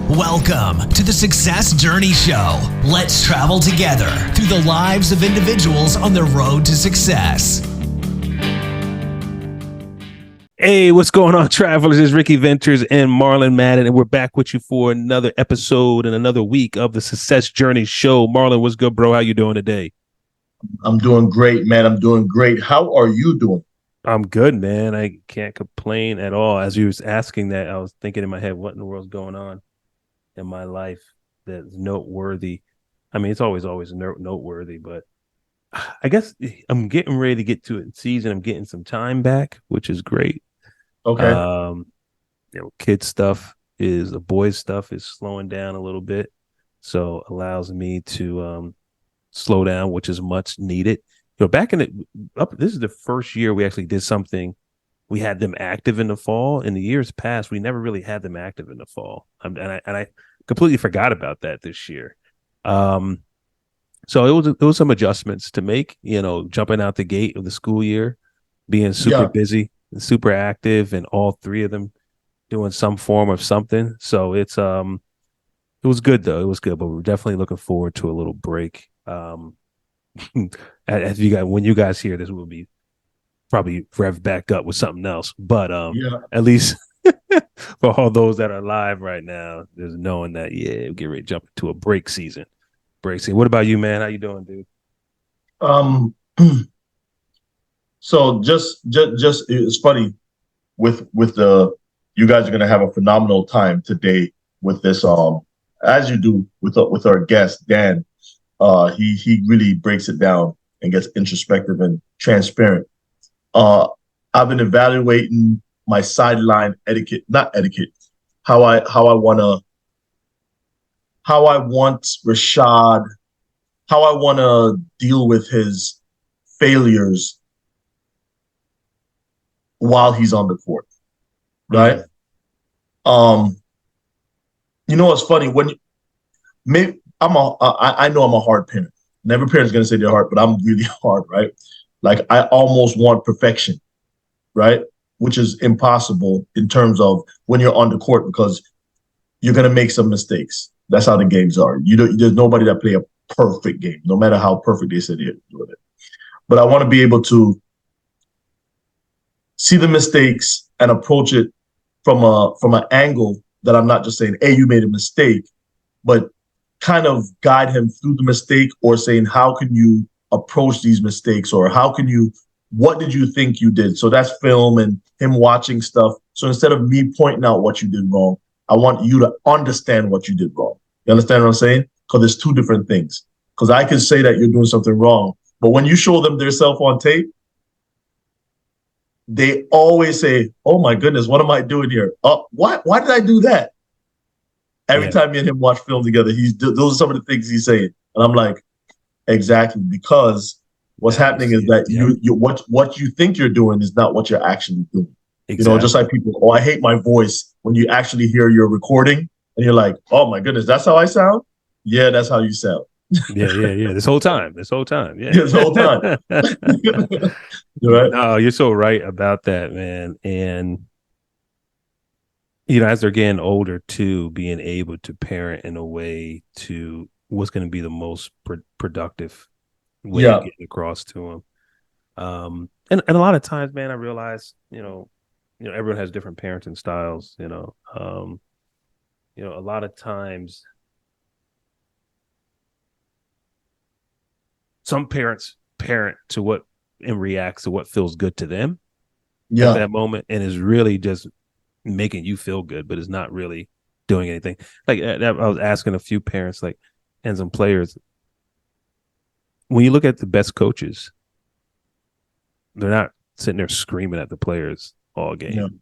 Welcome to the Success Journey Show. Let's travel together through the lives of individuals on their road to success. Hey, what's going on, travelers? It's Ricky Ventures and Marlon Madden, and we're back with you for another episode and another week of the Success Journey Show. Marlon, what's good, bro? How you doing today? I'm doing great, man. I'm doing great. How are you doing? I'm good, man. I can't complain at all. As you was asking that, I was thinking in my head, what in the world's going on in my life that's noteworthy? I mean, it's always noteworthy, but I guess I'm getting ready to get to it in season. I'm getting some time back, which is great. Okay. Kid stuff boys stuff is slowing down a little bit, so allows me to slow down, which is much needed. Back in this is the first year we actually did something. We had them active in the fall. In the years past, we never really had them active in the fall, and I completely forgot about that this year. So it was some adjustments to make. Jumping out the gate of the school year, being super busy and super active, and all three of them doing some form of something. So it was good though. It was good, but we're definitely looking forward to a little break. As when you guys hear this, we'll be probably rev back up with something else. But at least for all those that are live right now, there's knowing that we'll get ready to jump into a break season. What about you, man? How you doing, dude? So just it's funny with the you guys are gonna have a phenomenal time today with this as you do with our guest Dan. He really breaks it down and gets introspective and transparent. I've been evaluating my sideline not etiquette, how I want Rashad, how I want to deal with his failures while he's on the court, right? Mm-hmm. What's funny I know I'm a hard parent. And every parent's gonna say they're hard, but I'm really hard, right? Like I almost want perfection, right? Which is impossible in terms of when you're on the court because you're gonna make some mistakes. That's how the games are. There's nobody that play a perfect game, no matter how perfect they say they're doing it. But I want to be able to see the mistakes and approach it from an angle that I'm not just saying, hey, you made a mistake, but kind of guide him through the mistake or saying, how can you approach these mistakes or what did you think you did? So that's film and him watching stuff. So instead of me pointing out what you did wrong, I want you to understand what you did wrong. You understand what I'm saying? Because there's two different things. Because I can say that you're doing something wrong, but when you show them their self on tape, they always say, oh my goodness, what am I doing here? Why did I do that? Every time me and him watch film together, those are some of the things he's saying. And I'm like, exactly, because what's happening is that what you think you're doing is not what you're actually doing. Exactly. Just like people, I hate my voice when you actually hear your recording and you're like, oh my goodness, that's how I sound? Yeah, that's how you sound. Yeah. This whole time. Yeah. This whole time. You're right. No, you're so right about that, man. And as they're getting older too, being able to parent in a way to what's going to be the most productive way of getting across to them. And a lot of times, man, I realize, everyone has different parenting styles, a lot of times some parents parent to what and reacts to what feels good to them at that moment and is really just making you feel good, but it's not really doing anything. Like I was asking a few parents, and some players, when you look at the best coaches, they're not sitting there screaming at the players all game.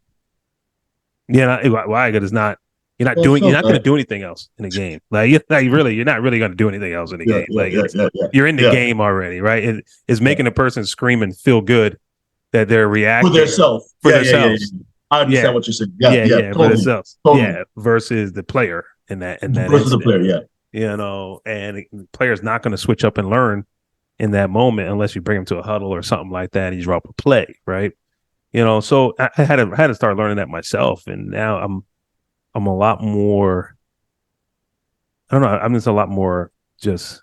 Why? Because you're not going to do anything else in the game. You're not really going to do anything else in the game. You're in the game already, right? It's making a person scream and feel good that they're reacting for themselves. I understand what you're saying. Totally. For themselves. Totally. Yeah, versus the player in that versus instant. The player, and the player's not going to switch up and learn in that moment unless you bring him to a huddle or something like that and you drop a play, right? So I had to start learning that myself, and now I'm a lot more I don't know. I'm just a lot more just,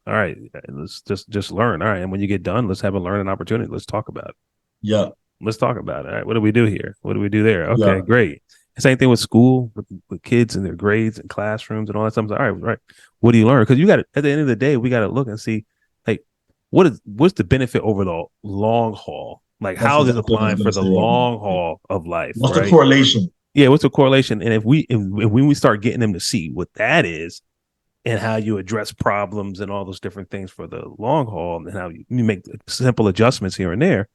all right, let's just learn. All right. And when you get done, let's have a learning opportunity. Let's talk about it. Yeah. Let's talk about it. All right. What do we do here? What do we do there? Okay, Yeah. great. Same thing with school, with kids and their grades and classrooms and all that stuff. All right, right. What do you learn? Because you got to, at the end of the day, we got to look and see, like, what's the benefit over the long haul? Like, That's how is this exactly what I was applying gonna for the say right now. long haul of life, What's the right? correlation? Yeah, what's the correlation? And if when we start getting them to see what that is and how you address problems and all those different things for the long haul and how you make simple adjustments here and there,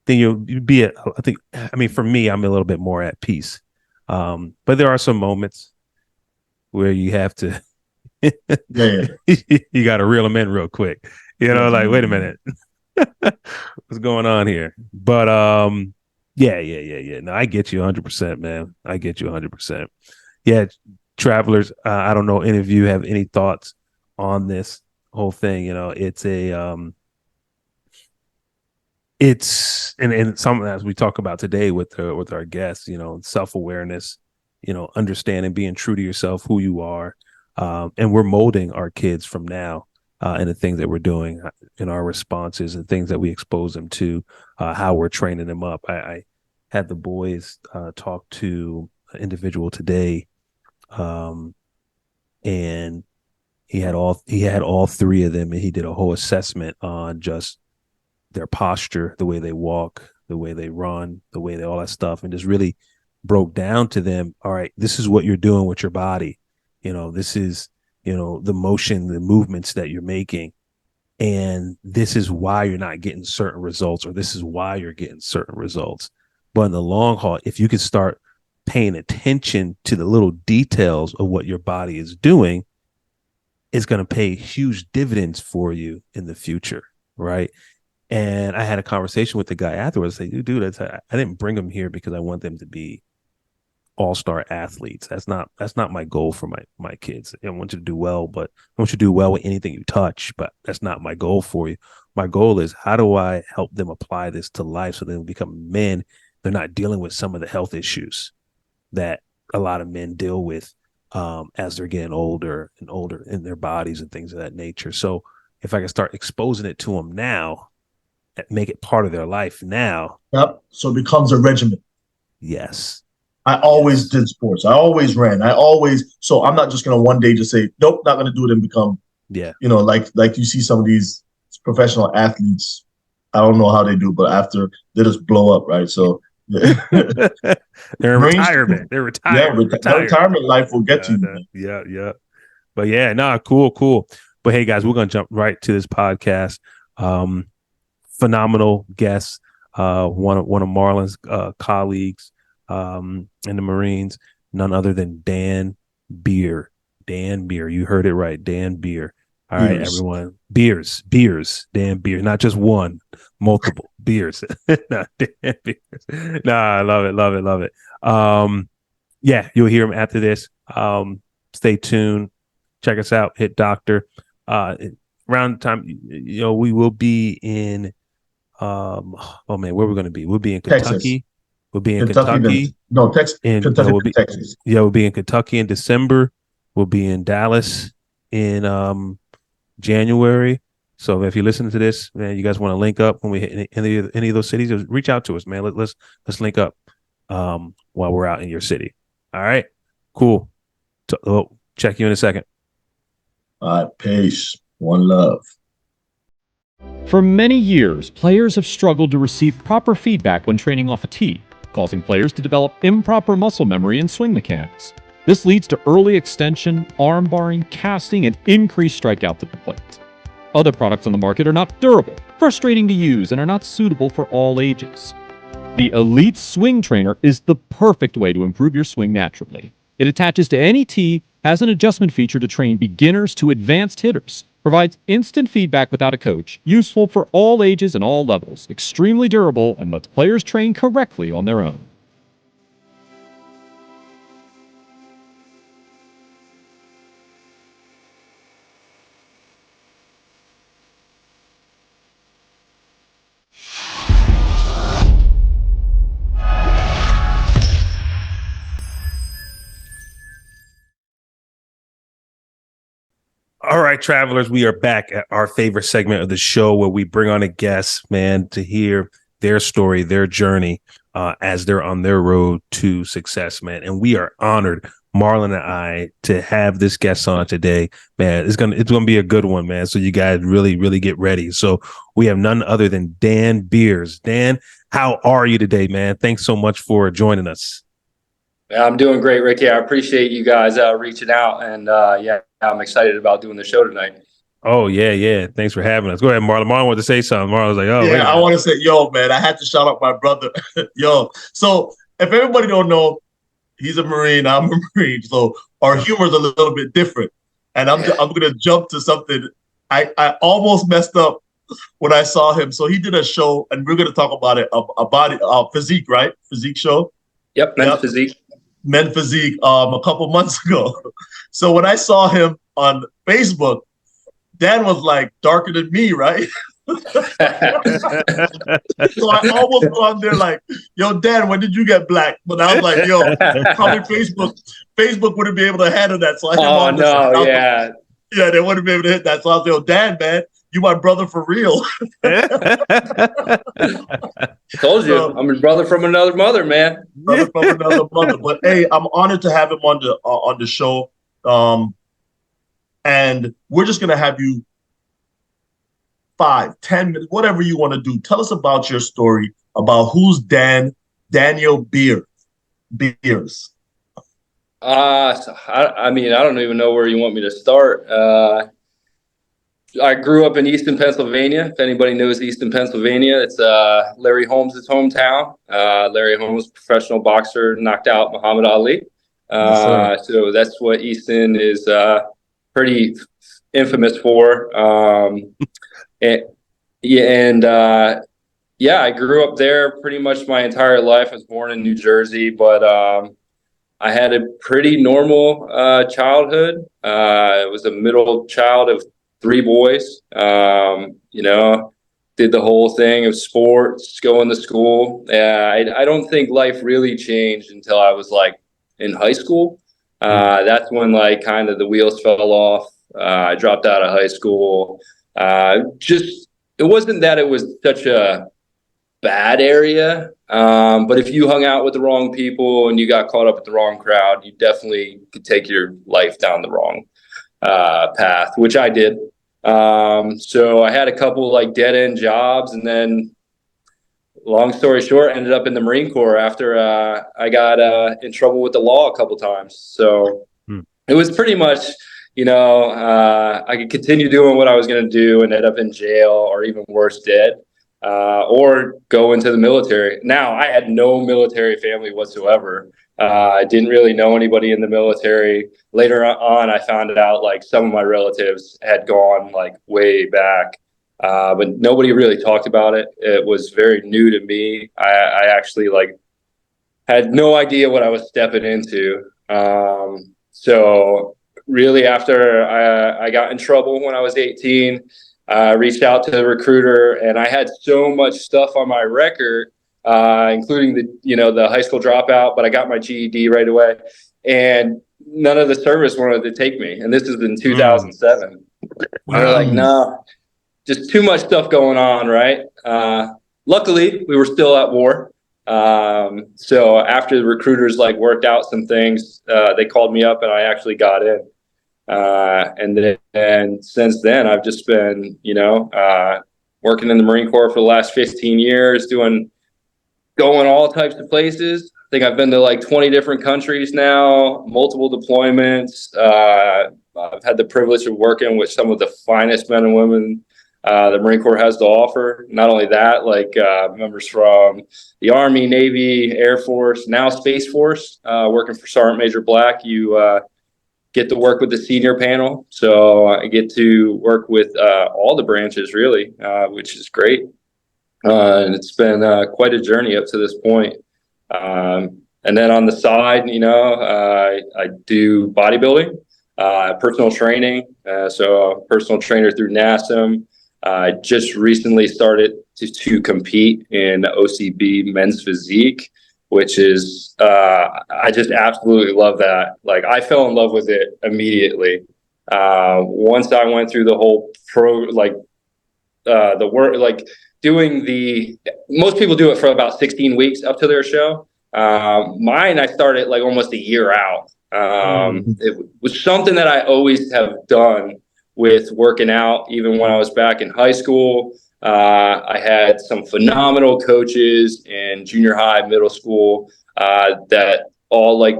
then you'd be at, I think, I mean, for me, I'm a little bit more at peace. But there are some moments where you have to, Yeah. you got to reel them in real quick. You know, like, wait a minute, what's going on here? But yeah. No, I get you 100%, man. I get you 100%. Yeah, travelers. I don't know. Any of you have any thoughts on this whole thing? You know, it's and some as we talk about today with our guests, you know, self-awareness, you know, understanding, being true to yourself, who you are, and we're molding our kids from now, and the things that we're doing in our responses and things that we expose them to, how we're training them up. I had the boys talk to an individual today, and he had all three of them, and he did a whole assessment on just their posture, the way they walk, the way they run, the way they all that stuff, and just really broke down to them. All right, this is what you're doing with your body. You know, this is, you know, the motion, the movements that you're making. And this is why you're not getting certain results, or this is why you're getting certain results. But in the long haul, if you could start paying attention to the little details of what your body is doing, it's going to pay huge dividends for you in the future. Right. And I had a conversation with the guy afterwards. I say, dude, I didn't bring them here because I want them to be all-star athletes. That's not my goal for my kids. I want you to do well, but I want you to do well with anything you touch. But that's not my goal for you. My goal is, how do I help them apply this to life so they become men? They're not dealing with some of the health issues that a lot of men deal with as they're getting older and older in their bodies and things of that nature. So if I can start exposing it to them now, make it part of their life now. Yep. So it becomes a regimen. Yes. I always did sports. I always ran. So I'm not just going to one day just say, nope, not going to do it and become, you know, like you see some of these professional athletes. I don't know how they do, but after they just blow up, right? So they're in retirement. They're retired. Yeah, retirement life will get you. Yeah. But yeah, cool. But hey, guys, we're going to jump right to this podcast. Phenomenal guest, one of Marlon's colleagues in the Marines, none other than Dan Beer. Dan Beer, you heard it right, Dan Beer. All right, everyone, beers, Dan Beer, not just one, multiple beers. Dan Beers. I love it. Yeah, you'll hear him after this. Stay tuned. Check us out. Hit Doctor. Around the time, you know, we will be in. Where are we going to be? We'll be in Kentucky. Texas. We'll be in Kentucky. Kentucky, Texas. Yeah, we'll be in Kentucky in December. We'll be in Dallas in January. So if you're listening to this, man, you guys want to link up when we hit any of those cities, just reach out to us, man. Let's link up while we're out in your city. All right, cool. Check you in a second. All right, peace. One love. For many years, players have struggled to receive proper feedback when training off a tee, causing players to develop improper muscle memory and swing mechanics. This leads to early extension, arm barring, casting, and increased strikeouts at the plate. Other products on the market are not durable, frustrating to use, and are not suitable for all ages. The Elite Swing Trainer is the perfect way to improve your swing naturally. It attaches to any tee, has an adjustment feature to train beginners to advanced hitters, provides instant feedback without a coach, useful for all ages and all levels, extremely durable, and lets players train correctly on their own. All right, travelers, we are back at our favorite segment of the show where we bring on a guest, man, to hear their story, their journey as they're on their road to success, man. And we are honored, Marlon and I, to have this guest on today, man. It's gonna be a good one, man. So you guys really get ready. So we have none other than Dan Beers. Dan, how are you today, man? Thanks so much for joining us. Yeah, I'm doing great, Ricky. I appreciate you guys reaching out, and I'm excited about doing the show tonight. Oh yeah. Thanks for having us. Go ahead, Marlon. Marlon wanted to say something. Marlon was like, "Oh yeah, I want to say, yo, man, I had to shout out my brother, yo." So if everybody don't know, he's a Marine. I'm a Marine, so our humor is a little bit different. And I'm gonna jump to something. I almost messed up when I saw him. So he did a show, and we're gonna talk about it. A body physique, right? Physique show. Yep, men's physique. Men Physique a couple months ago. So when I saw him on Facebook, Dan was like darker than me, right? So I almost go on there like, yo, Dan, when did you get black? But I was like, yo, probably Facebook wouldn't be able to handle that. So I yeah, they wouldn't be able to hit that. So I was like, yo, Dan, man, you my brother for real. Told you, I'm his brother from another mother, man. Brother from another mother. But hey, I'm honored to have him on the show. And we're just gonna have you 5, 10 minutes, whatever you want to do. Tell us about your story, about who's Daniel Beers. I mean, I don't even know where you want me to start. I grew up in Easton, Pennsylvania. If anybody knows Easton, Pennsylvania, it's Larry Holmes' hometown. Larry Holmes, professional boxer, knocked out Muhammad Ali. So that's what Easton is pretty infamous for. I grew up there pretty much my entire life. I was born in New Jersey, but I had a pretty normal childhood. I was a middle child of 3 boys. Did the whole thing of sports, going to school. I don't think life really changed until I was like in high school. That's when like kind of the wheels fell off. I dropped out of high school. It wasn't that it was such a bad area, but if you hung out with the wrong people and you got caught up with the wrong crowd, you definitely could take your life down the wrong path, which I did. So I had a couple like dead end jobs, and then long story short, ended up in the Marine Corps after I got in trouble with the law a couple times. So it was pretty much, I could continue doing what I was going to do and end up in jail, or even worse, dead, or go into the military. Now, I had no military family whatsoever. I didn't really know anybody in the military. Later on, I found out like some of my relatives had gone like way back, but nobody really talked about it. It was very new to me. I actually like had no idea what I was stepping into. So really, after I got in trouble when I was 18, I reached out to the recruiter, and I had so much stuff on my record, including the high school dropout, but I got my GED right away, and none of the service wanted to take me. And this is in 2007. Wow. They're like, no, just too much stuff going on, right? Luckily, we were still at war. So after the recruiters like worked out some things, they called me up and I actually got in. And since then, I've just been, working in the Marine Corps for the last 15 years, going all types of places. I think I've been to like 20 different countries now, multiple deployments. I've had the privilege of working with some of the finest men and women the Marine Corps has to offer. Not only that, like members from the Army, Navy, Air Force, now Space Force, working for Sergeant Major Black. You get to work with the senior panel. So I get to work with all the branches really, which is great. And it's been quite a journey up to this point. And then on the side, I do bodybuilding, personal training. So I'm a personal trainer through NASM. I just recently started to compete in OCB men's physique, which is, I just absolutely love that. Like I fell in love with it immediately. Once I went through the whole the work, like doing most people do it for about 16 weeks up to their show. Mine, I started like almost a year out. It was something that I always have done with working out, even when I was back in high school. I had some phenomenal coaches in junior high, middle school, that all like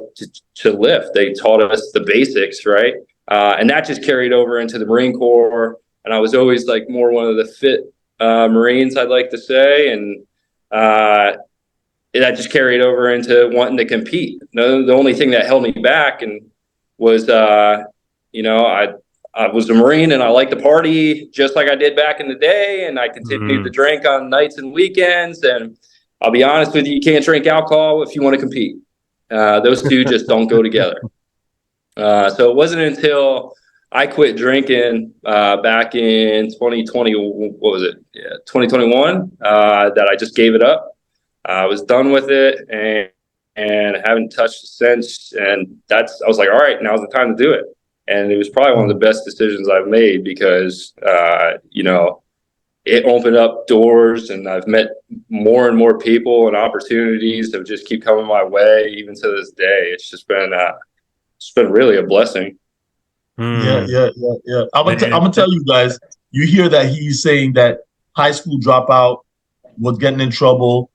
to lift. They taught us the basics, right? And that just carried over into the Marine Corps. And I was always like more one of the fit Marines, I'd like to say. And that just carried over into wanting to compete. The only thing that held me back was, I was a Marine and I liked to party just like I did back in the day. And I continued to drink on nights and weekends. And I'll be honest with you, you can't drink alcohol if you want to compete. Those two just don't go together. So it wasn't until I quit drinking back in 2020, what was it? Yeah, 2021, that I just gave it up. I was done with it and haven't touched it since. And I was like, all right, now's the time to do it. And it was probably one of the best decisions I've made because, it opened up doors and I've met more and more people and opportunities that just keep coming my way. Even to this day, it's been really a blessing. Yeah. I'm gonna tell you guys. You hear that he's saying that high school dropout was getting in trouble,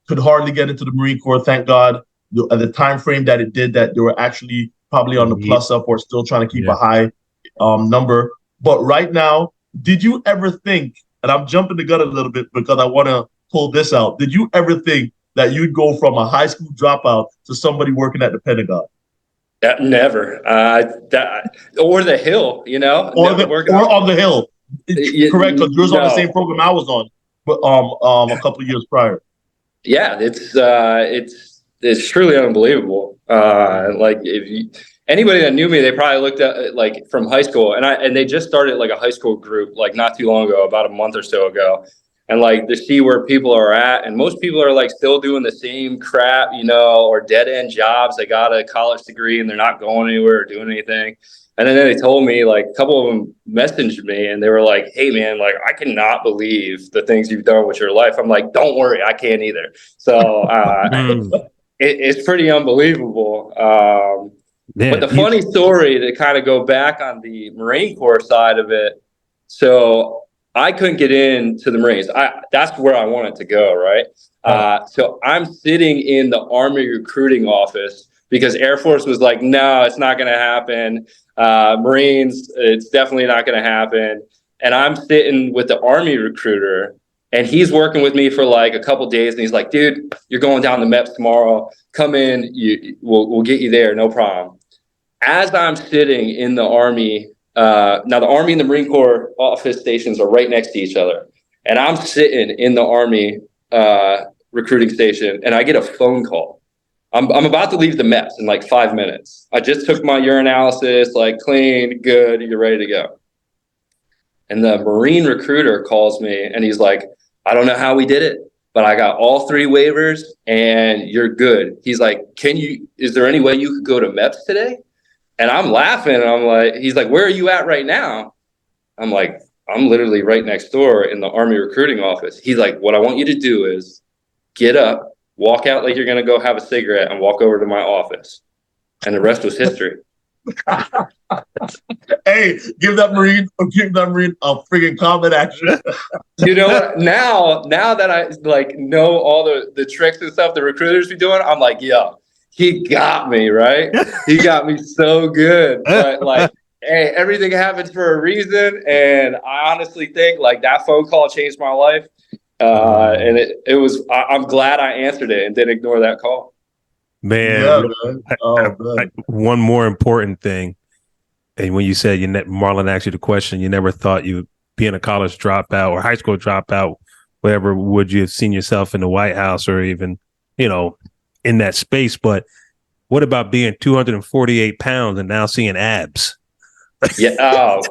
could hardly get into the Marine Corps. Thank God, at the time frame that it did, that they were actually probably on the plus up or still trying to keep a high number. But right now, did you ever think? And I'm jumping the gun a little bit because I want to pull this out. Did you ever think that you'd go from a high school dropout to somebody working at the Pentagon? Never. Or the Hill, or on the Hill. Correct, because yours on the same program I was on, but a couple of years prior. Yeah, it's truly unbelievable. Like anybody that knew me, they probably looked at like from high school, and they just started like a high school group like not too long ago, about a month or so ago. And like to see where people are at, and most people are like still doing the same crap, or dead end jobs. They got a college degree and they're not going anywhere or doing anything. And then they told me, like a couple of them messaged me and they were like, "Hey man, like I cannot believe the things you've done with your life." I'm like, "Don't worry, I can't either." So it's pretty unbelievable. But the funny story to kind of go back on the Marine Corps side of it. So I couldn't get into the Marines. That's where I wanted to go, right? So I'm sitting in the Army recruiting office because Air Force was like, "No, it's not going to happen. Marines, it's definitely not going to happen." And I'm sitting with the Army recruiter, and he's working with me for like a couple days. And he's like, "Dude, you're going down to MEPS tomorrow. Come in. We'll get you there. No problem." As I'm sitting in the Army. Now the Army and the Marine Corps office stations are right next to each other. And I'm sitting in the Army recruiting station and I get a phone call. I'm about to leave the MEPS in like 5 minutes. I just took my urinalysis, like clean, good, you're ready to go. And the Marine recruiter calls me and he's like, "I don't know how we did it, but I got all 3 waivers and you're good." He's like, "Is there any way you could go to MEPS today?" And I'm laughing and I'm like, he's like, "Where are you at right now?" I'm like, "I'm literally right next door in the Army recruiting office." He's like, "What I want you to do is get up, walk out like you're going to go have a cigarette and walk over to my office." And the rest was history. Hey, give that Marine a freaking combat action. Now that I like know all the tricks and stuff the recruiters be doing, I'm like, "Yo, he got me, right? He got me so good." But like, hey, everything happens for a reason. And I honestly think like that phone call changed my life. And it was, I'm glad I answered it and didn't ignore that call. Man, yeah, man. One more important thing. And when you said Marlon asked you the question, you never thought you being a college dropout or high school dropout, whatever, would you have seen yourself in the White House or even, in that space? But what about being 248 pounds and now seeing abs? Yeah. Oh.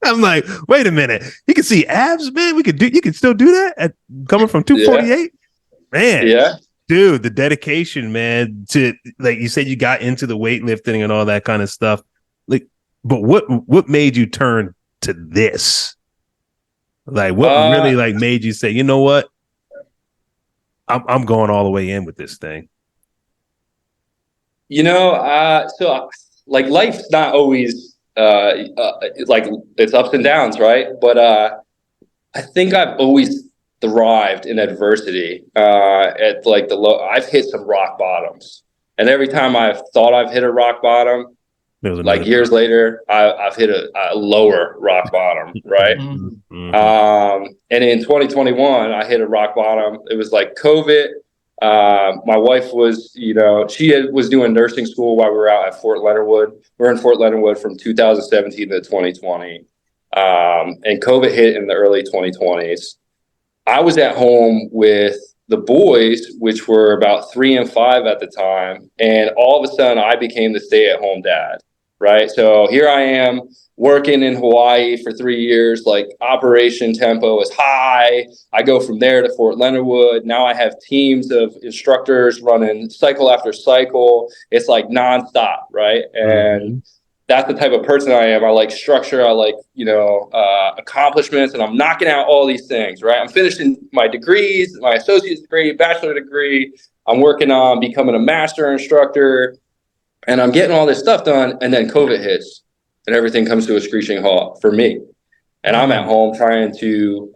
I'm like, wait a minute. You can see abs, man. You can still do that coming from 248? Yeah. Man. Yeah. Dude, the dedication, man, to like you said, you got into the weightlifting and all that kind of stuff. Like, But what made you turn to this? Like, what really like made you say, you know what? I'm going all the way in with this thing. So like life's not always like it's ups and downs, right? But I think I've always thrived in adversity. At like I've hit some rock bottoms, and every time I've thought I've hit a rock bottom, like years later, I've hit a lower rock bottom, right? And in 2021, I hit a rock bottom. It was like COVID. My wife was, was doing nursing school while we were out at Fort Leonard Wood. We're in Fort Leonard Wood from 2017 to 2020. And COVID hit in the early 2020s. I was at home with the boys, which were about 3 and 5 at the time. And all of a sudden I became the stay-at-home dad, right? So here I am working in Hawaii for 3 years, like operation tempo is high. I go from there to Fort Leonard Wood. Now I have teams of instructors running cycle after cycle. It's like nonstop, right? And that's the type of person I am. I like structure. I like, accomplishments, and I'm knocking out all these things, right? I'm finishing my degrees, my associate's degree, bachelor degree. I'm working on becoming a master instructor, and I'm getting all this stuff done. And then COVID hits and everything comes to a screeching halt for me. And I'm at home trying to,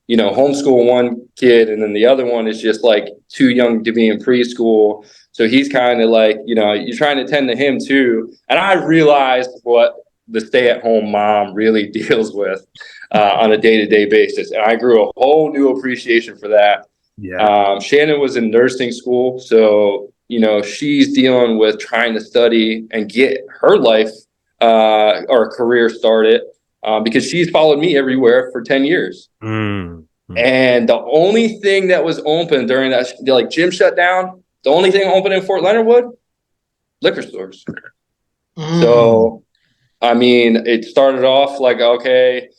homeschool one kid. And then the other one is just like too young to be in preschool. So he's kind of like, you're trying to tend to him too. And I realized what the stay-at-home mom really deals with on a day-to-day basis. And I grew a whole new appreciation for that. Yeah. Shannon was in nursing school. So, she's dealing with trying to study and get her life or career started because she's followed me everywhere for 10 years. And the only thing that was open during that, like gym shut down, the only thing open in Fort Leonard Wood, liquor stores. So, I mean, it started off like, okay,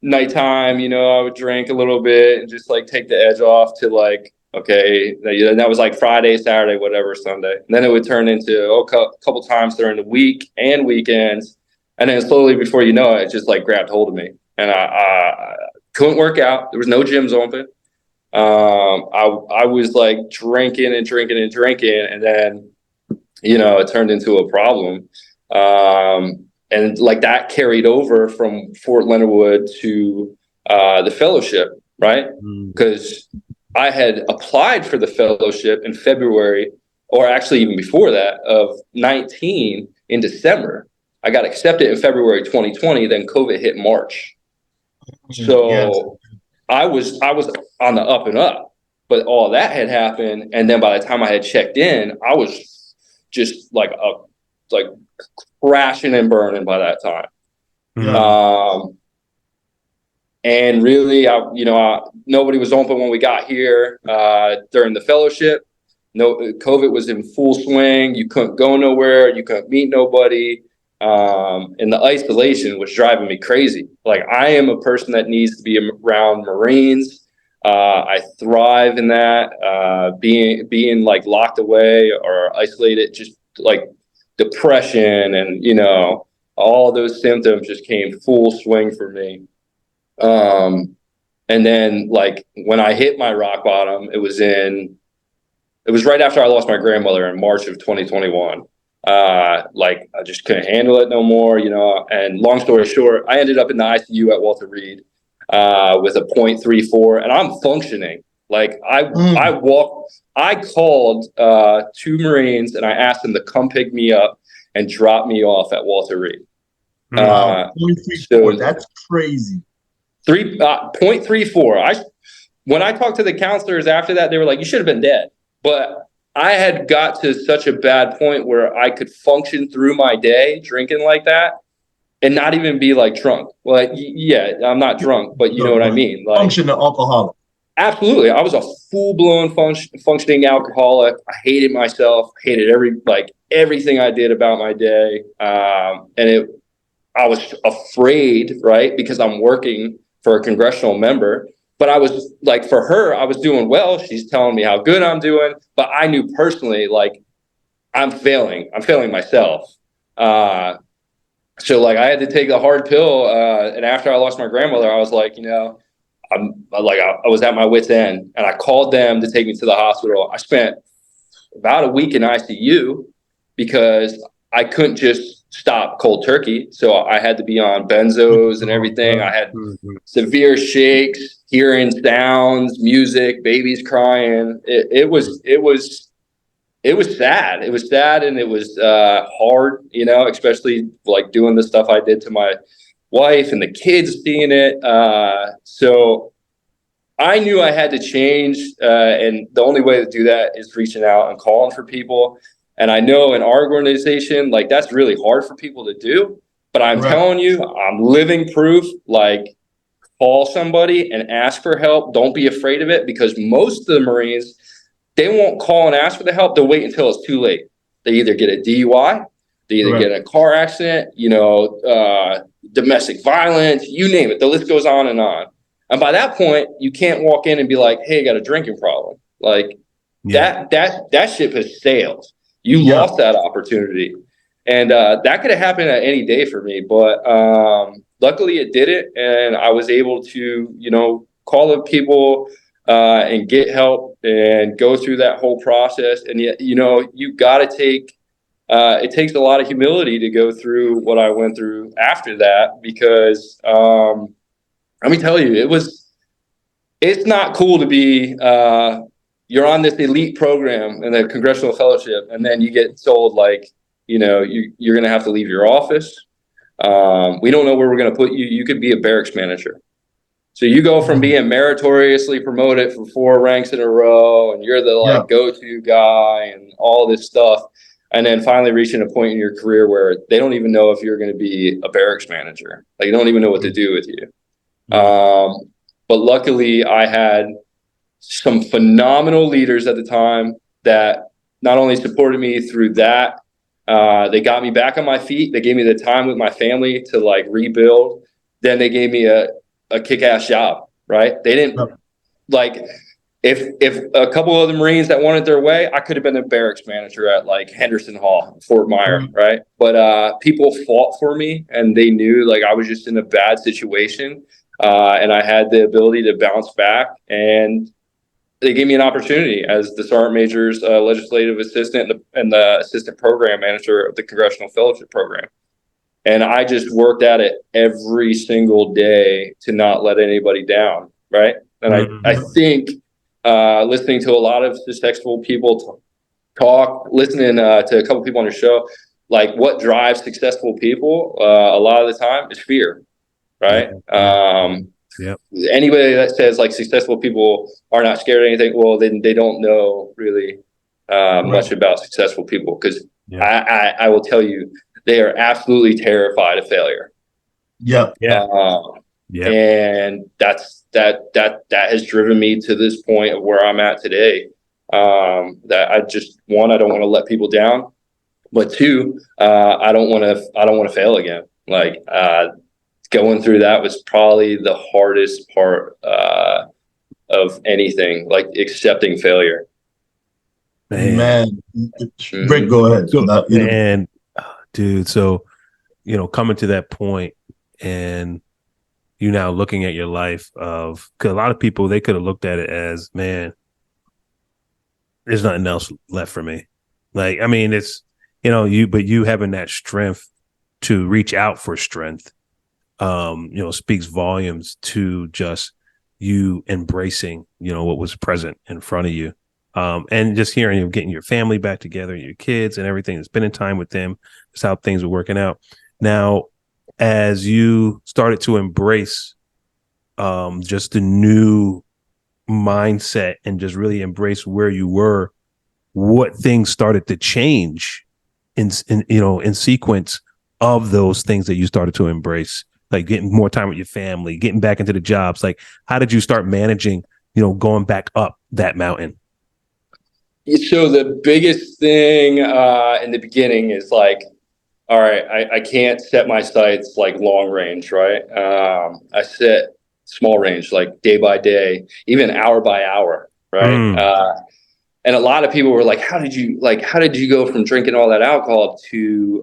nighttime, I would drink a little bit and just like take the edge off to like, okay, and that was like Friday, Saturday, whatever, Sunday. And then it would turn into a couple times during the week and weekends. And then slowly, before you know it, it just like grabbed hold of me. And I couldn't work out. There was no gyms open. I was like drinking. And then, it turned into a problem. And like that carried over from Fort Leonard Wood to the fellowship, right? Because I had applied for the fellowship in February, or actually even before that, of 19 in December. I got accepted in February 2020, then COVID hit March. So I was on the up and up, but all that had happened. And then by the time I had checked in, I was just like crashing and by that time. And really, nobody was open when we got here during the fellowship. No, COVID was in full swing. You couldn't go nowhere. You couldn't meet nobody. And the isolation was driving me crazy. Like, I am a person that needs to be around Marines. I thrive in that, being like locked away or isolated, just like depression and, all those symptoms just came full swing for me. And then like when I hit my rock bottom, it was right after I lost my grandmother in March of 2021. Like I just couldn't handle it no more, and long story short, I ended up in the ICU at Walter Reed, with a 0.34, and I'm functioning. Like I called, 2 Marines and I asked them to come pick me up and drop me off at Walter Reed. 0.34, that's crazy. 0.34. When I talked to the counselors after that, they were like, you should have been dead. But I had got to such a bad point where I could function through my day drinking like that and not even be like drunk. Well, yeah, I'm not drunk, but you know what I mean. Like, functional alcoholic. Absolutely. I was a full-blown functioning alcoholic. I hated myself, hated everything I did about my day. And I was afraid, right? Because I'm working for a congressional member. But I was like, for her, I was doing well. She's telling me how good I'm doing. But I knew personally, like, I'm failing myself. So like I had to take a hard pill. And after I lost my grandmother, I was like, I was at my wit's end, and I called them to take me to the hospital. I spent about a week in ICU because I couldn't just stop cold turkey. So I had to be on benzos and everything. I had severe shakes, hearing sounds, music, babies crying. It was sad. It was sad, and it was hard, especially like doing the stuff I did to my wife and the kids seeing it. So I knew I had to change, and the only way to do that is reaching out and calling for people. And I know in our organization, like that's really hard for people to do. But I'm telling you, I'm living proof. Like, call somebody and ask for help. Don't be afraid of it, because most of the Marines, they won't call and ask for the help. They'll wait until it's too late. They either get a DUI, they either get in a car accident, domestic violence, you name it. The list goes on and on. And by that point, you can't walk in and be like, hey, I got a drinking problem. Like that ship has sailed. You lost that opportunity. And that could have happened at any day for me. But luckily it didn't. And I was able to, call up people and get help and go through that whole process. And yet, you got to take, it takes a lot of humility to go through what I went through after that, because let me tell you, it's not cool to be, you're on this elite program in the Congressional Fellowship, and then you get told like, you're going to have to leave your office. We don't know where we're going to put you. You could be a barracks manager. So you go from being meritoriously promoted for 4 ranks in a row, and you're the go-to guy and all this stuff, and then finally reaching a point in your career where they don't even know if you're going to be a barracks manager. Like, they don't even know what to do with you. But luckily I had some phenomenal leaders at the time that not only supported me through that, they got me back on my feet. They gave me the time with my family to like rebuild. Then they gave me a kick-ass job, right? They didn't like, if a couple of the Marines that wanted their way, I could have been a barracks manager at like Henderson Hall, Fort Myer, right? But people fought for me, and they knew like I was just in a bad situation. And I had the ability to bounce back, and they gave me an opportunity as the Sergeant Major's legislative assistant and the assistant program manager of the Congressional Fellowship Program. And I just worked at it every single day to not let anybody down, right? And I think listening to a lot of successful people talk, listening to a couple people on your show, like what drives successful people a lot of the time is fear. Right. Anybody that says like successful people are not scared of anything, well, then they don't know really much about successful people, because I will tell you, they are absolutely terrified of failure. And that has driven me to this point of where I'm at today. That I just, one, I don't want to let people down, but two, I don't want to fail again. Like, going through that was probably the hardest part of anything, like accepting failure. Man. Rick, go ahead. And dude, so coming to that point, and you now looking at your life of, because a lot of people, they could have looked at it as, man, there's nothing else left for me. Like, I mean, it's but you having that strength to reach out for strength, speaks volumes to just you embracing, what was present in front of you. And just hearing you getting your family back together, your kids and everything, spending time with them, just how things were working out. Now, as you started to embrace just the new mindset and just really embrace where you were, what things started to change in sequence of those things that you started to embrace? Like getting more time with your family, getting back into the jobs. Like, how did you start managing, going back up that mountain? So the biggest thing in the beginning is like, all right, I can't set my sights like long range, right? I set small range, like day by day, even hour by hour, right? And a lot of people were like, how did you go from drinking all that alcohol to,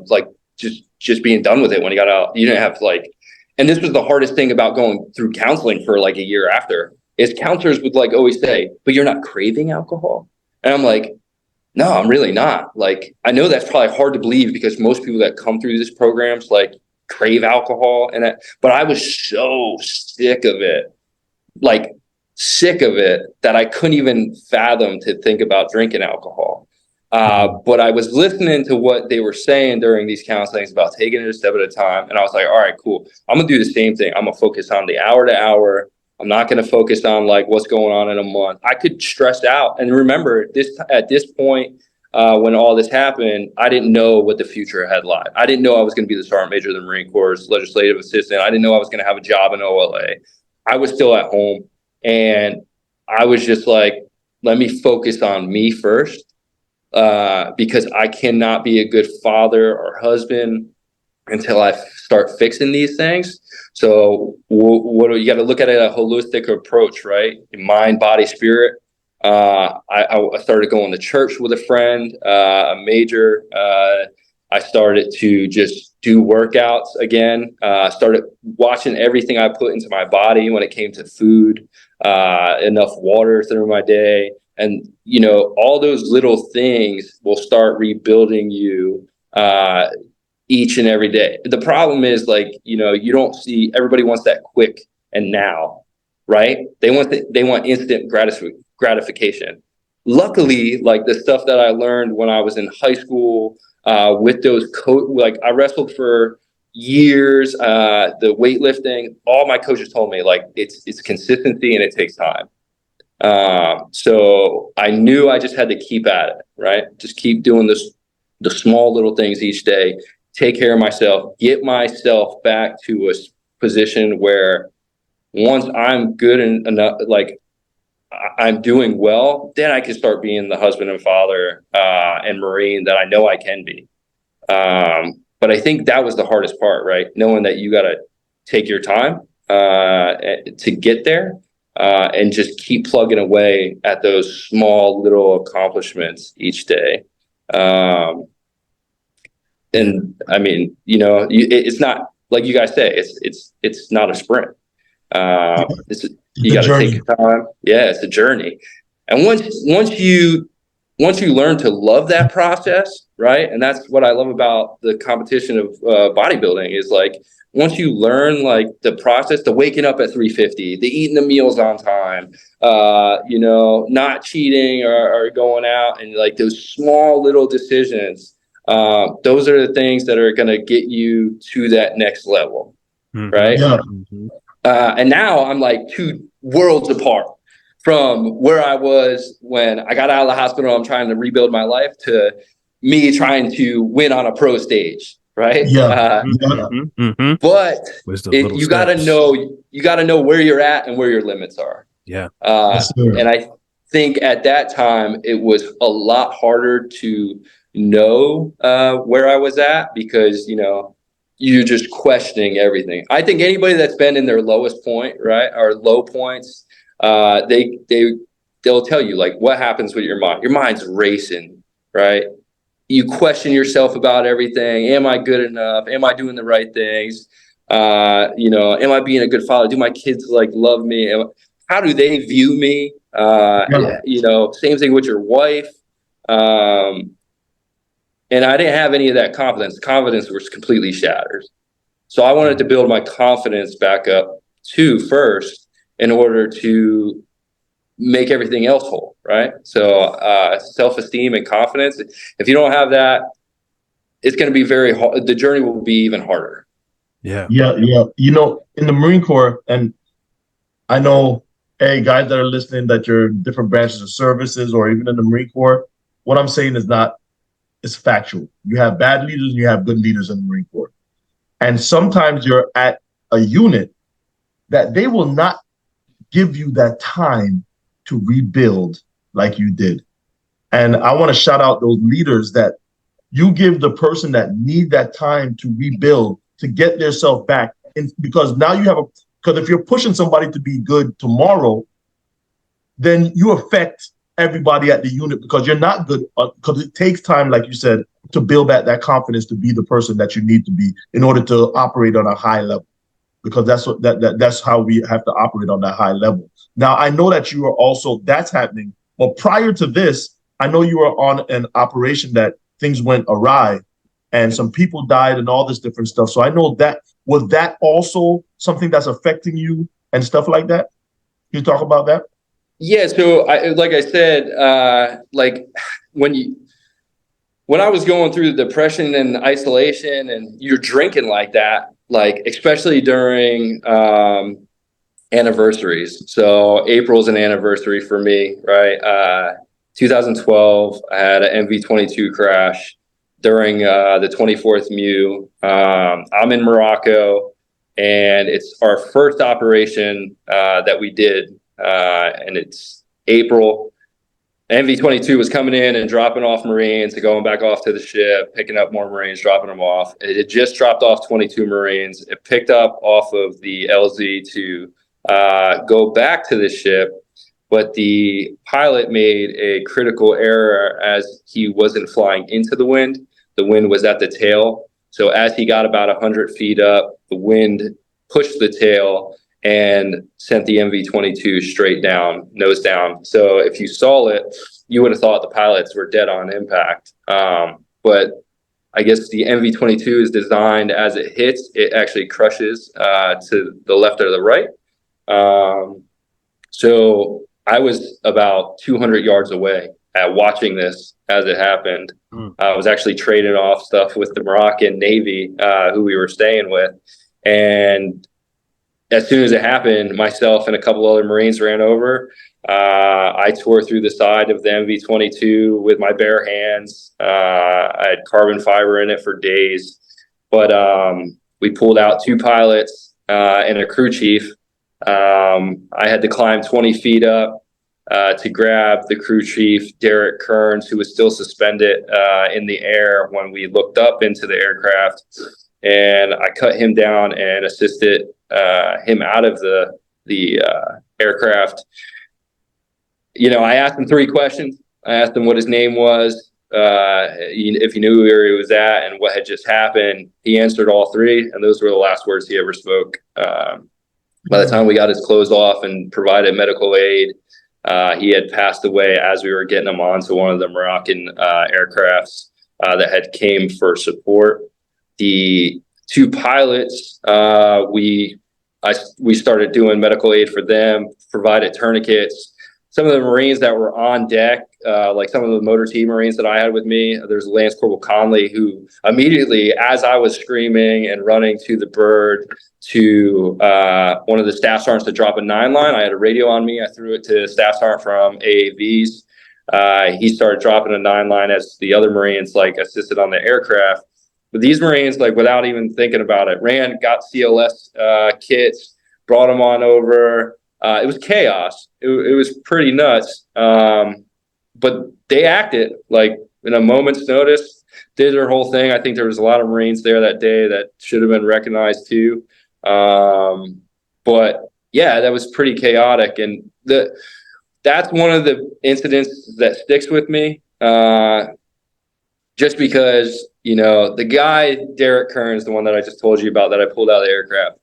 like just being done with it when he got out. You didn't have to like, and this was the hardest thing about going through counseling for like a year after, is counselors would like always say, but you're not craving alcohol. And I'm like, no, I'm really not. Like, I know that's probably hard to believe because most people that come through these programs like crave alcohol but I was so sick of it, like sick of it, that I couldn't even fathom to think about drinking alcohol. But I was listening to what they were saying during these counselings about taking it a step at a time. And I was like, all right, cool. I'm going to do the same thing. I'm going to focus on the hour to hour. I'm not going to focus on like what's going on in a month. I could stress out. And remember, at this point, when all this happened, I didn't know what the future had lied. I didn't know I was going to be the sergeant major of the Marine Corps, legislative assistant. I didn't know I was going to have a job in OLA. I was still at home. And I was just like, let me focus on me first, because I cannot be a good father or husband until I start fixing these things. So what you got to look at it, a holistic approach, right? Mind, body, spirit. I started going to church with a friend, a major. I started to just do workouts again. Started watching everything I put into my body when it came to food, enough water through my day. And, you know, all those little things will start rebuilding you each and every day. The problem is, like, you know, you don't see, everybody wants that quick and now, right? They want instant gratification. Luckily, like the stuff that I learned when I was in high school, with those like I wrestled for years, the weightlifting, all my coaches told me like it's consistency and it takes time. So I knew I just had to keep at it, right? Just keep doing the small little things each day, take care of myself, get myself back to a position where once I'm good enough, like I'm doing well, then I can start being the husband and father and Marine that I know I can be. But I think that was the hardest part, right? Knowing that you got to take your time to get there, and just keep plugging away at those small little accomplishments each day. And I mean, you know, it's not like you guys say, it's not a sprint. You got to take your time. Yeah, it's a journey. And once you learn to love that process, right? And that's what I love about the competition of bodybuilding is like, once you learn like the process, the waking up at 3:50, the eating the meals on time, you know, not cheating or going out, and like those small little decisions, those are the things that are going to get you to that next level, right? Yeah. And now I'm like 2 worlds apart from where I was when I got out of the hospital. I'm trying to rebuild my life to me trying to win on a pro stage, right? Yeah. But you got to know where you're at and where your limits are. Yeah. And I think at that time it was a lot harder to know where I was at because, you know, you're just questioning everything. I think anybody that's been in their lowest point, right, or low points, they'll tell you like what happens with your mind. Your mind's racing, right? You question yourself about everything. Am I good enough? Am I doing the right things? You know, am I being a good father? Do my kids like love me? How do they view me? You know, same thing with your wife. And I didn't have any of that confidence. Confidence was completely shattered. So I wanted to build my confidence back up too first in order to make everything else whole, right? So self-esteem and confidence. If you don't have that, it's going to be very hard. The journey will be even harder. Yeah. You know, in the Marine Corps, and I know, hey, guys that are listening, that you're in different branches of services or even in the Marine Corps, what I'm saying is it's factual. You have bad leaders and you have good leaders in the Marine Corps. And sometimes you're at a unit that they will not give you that time to rebuild like you did. And I want to shout out those leaders that you give the person that need that time to rebuild, to get their self back. And because now you have because if you're pushing somebody to be good tomorrow, then you affect everybody at the unit because you're not good, because it takes time, like you said, to build back that confidence to be the person that you need to be in order to operate on a high level, because that's how we have to operate on that high level. Now, I know that you are also, that's happening, but prior to this, I know you were on an operation that things went awry and some people died and all this different stuff. So I know that, was that also something that's affecting you and stuff like that? Can you talk about that? Yeah. So like I said, like when I was going through the depression and isolation and you're drinking like that, like especially during anniversaries. So April's an anniversary for me, right? 2012, I had an MV22 crash during the 24th Mu. I'm in Morocco, and it's our first operation that we did, and it's April. MV22 was coming in and dropping off Marines and going back off to the ship, picking up more Marines, dropping them off. It had just dropped off 22 Marines. It picked up off of the LZ to go back to the ship, but the pilot made a critical error as he wasn't flying into the wind. The wind was at the tail. So as he got about 100 feet up, the wind pushed the tail and sent the MV22 straight down, nose down. So if you saw it, you would have thought the pilots were dead on impact. But I guess the MV22 is designed as it hits, it actually crushes to the left or the right. So I was about 200 yards away at watching this as it happened. I was actually trading off stuff with the Moroccan Navy, who we were staying with. And as soon as it happened, myself and a couple other Marines ran over. I tore through the side of the MV22 with my bare hands. I had carbon fiber in it for days. But we pulled out 2 pilots and a crew chief. I had to climb 20 feet up to grab the crew chief, Derek Kearns, who was still suspended in the air when we looked up into the aircraft. And I cut him down and assisted him out of the aircraft. You know, I asked him 3 questions. I asked him what his name was, if he knew where he was at, and what had just happened. He answered all 3, and those were the last words he ever spoke. By the time we got his clothes off and provided medical aid, he had passed away as we were getting him onto one of the Moroccan aircrafts that had came for support. The 2 pilots, we started doing medical aid for them, provided tourniquets. Some of the Marines that were on deck, like some of the motor T Marines that I had with me, there's Lance Corporal Conley, who immediately, as I was screaming and running to the bird to one of the staff sergeants to drop a 9 line, I had a radio on me. I threw it to Staff Sergeant from AAVs. He started dropping a 9 line as the other Marines like assisted on the aircraft. But these Marines, like without even thinking about it, ran, got CLS kits, brought them on over. It was chaos. It was pretty nuts. But they acted like in a moment's notice, did their whole thing. I think there was a lot of Marines there that day that should have been recognized too. But yeah, that was pretty chaotic. And that's one of the incidents that sticks with me. Just because, you know, the guy, Derek Kearns, the one that I just told you about that I pulled out of the aircraft,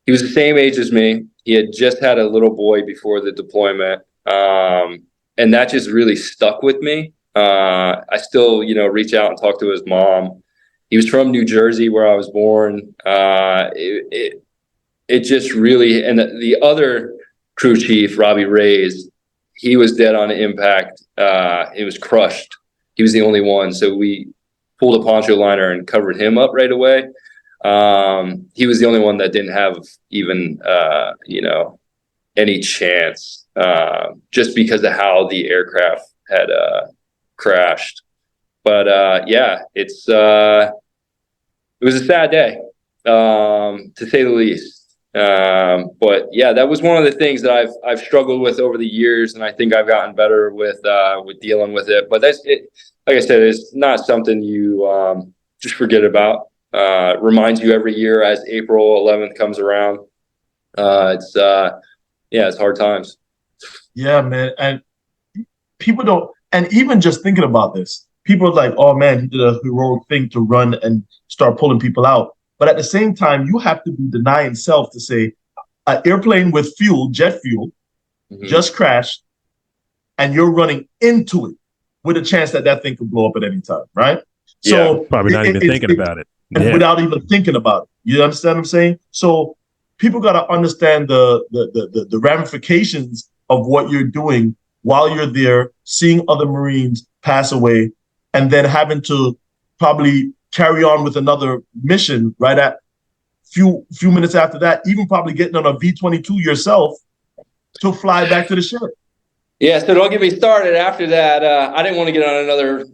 he was the same age as me. He had just had a little boy before the deployment. And that just really stuck with me. I still, you know, reach out and talk to his mom. He was from New Jersey, where I was born. It just really, and the other crew chief, Robbie Reyes, he was dead on impact. It was crushed. He was the only one. So we pulled a poncho liner and covered him up right away. He was the only one that didn't have even, you know, any chance, just because of how the aircraft had crashed. But yeah, it was a sad day, to say the least. But yeah, that was one of the things that I've struggled with over the years, and I think I've gotten better with dealing with it. But that's it. Like I said, it's not something you just forget about. Reminds you every year as April 11th comes around. It's hard times. Yeah, man. And people don't, and even just thinking about this, people are like, oh man, he did a heroic thing to run and start pulling people out. But at the same time, you have to be denying self to say, an airplane with fuel, jet fuel, just crashed, and you're running into it with a chance that that thing could blow up at any time, right? So probably not even thinking about it. Without even thinking about it. You understand what I'm saying? So people got to understand the ramifications of what you're doing while you're there, seeing other Marines pass away, and then having to probably carry on with another mission right at few minutes after that, even probably getting on a V-22 yourself to fly back to the ship. Yeah, so don't get me started. After that, I didn't want to get on another.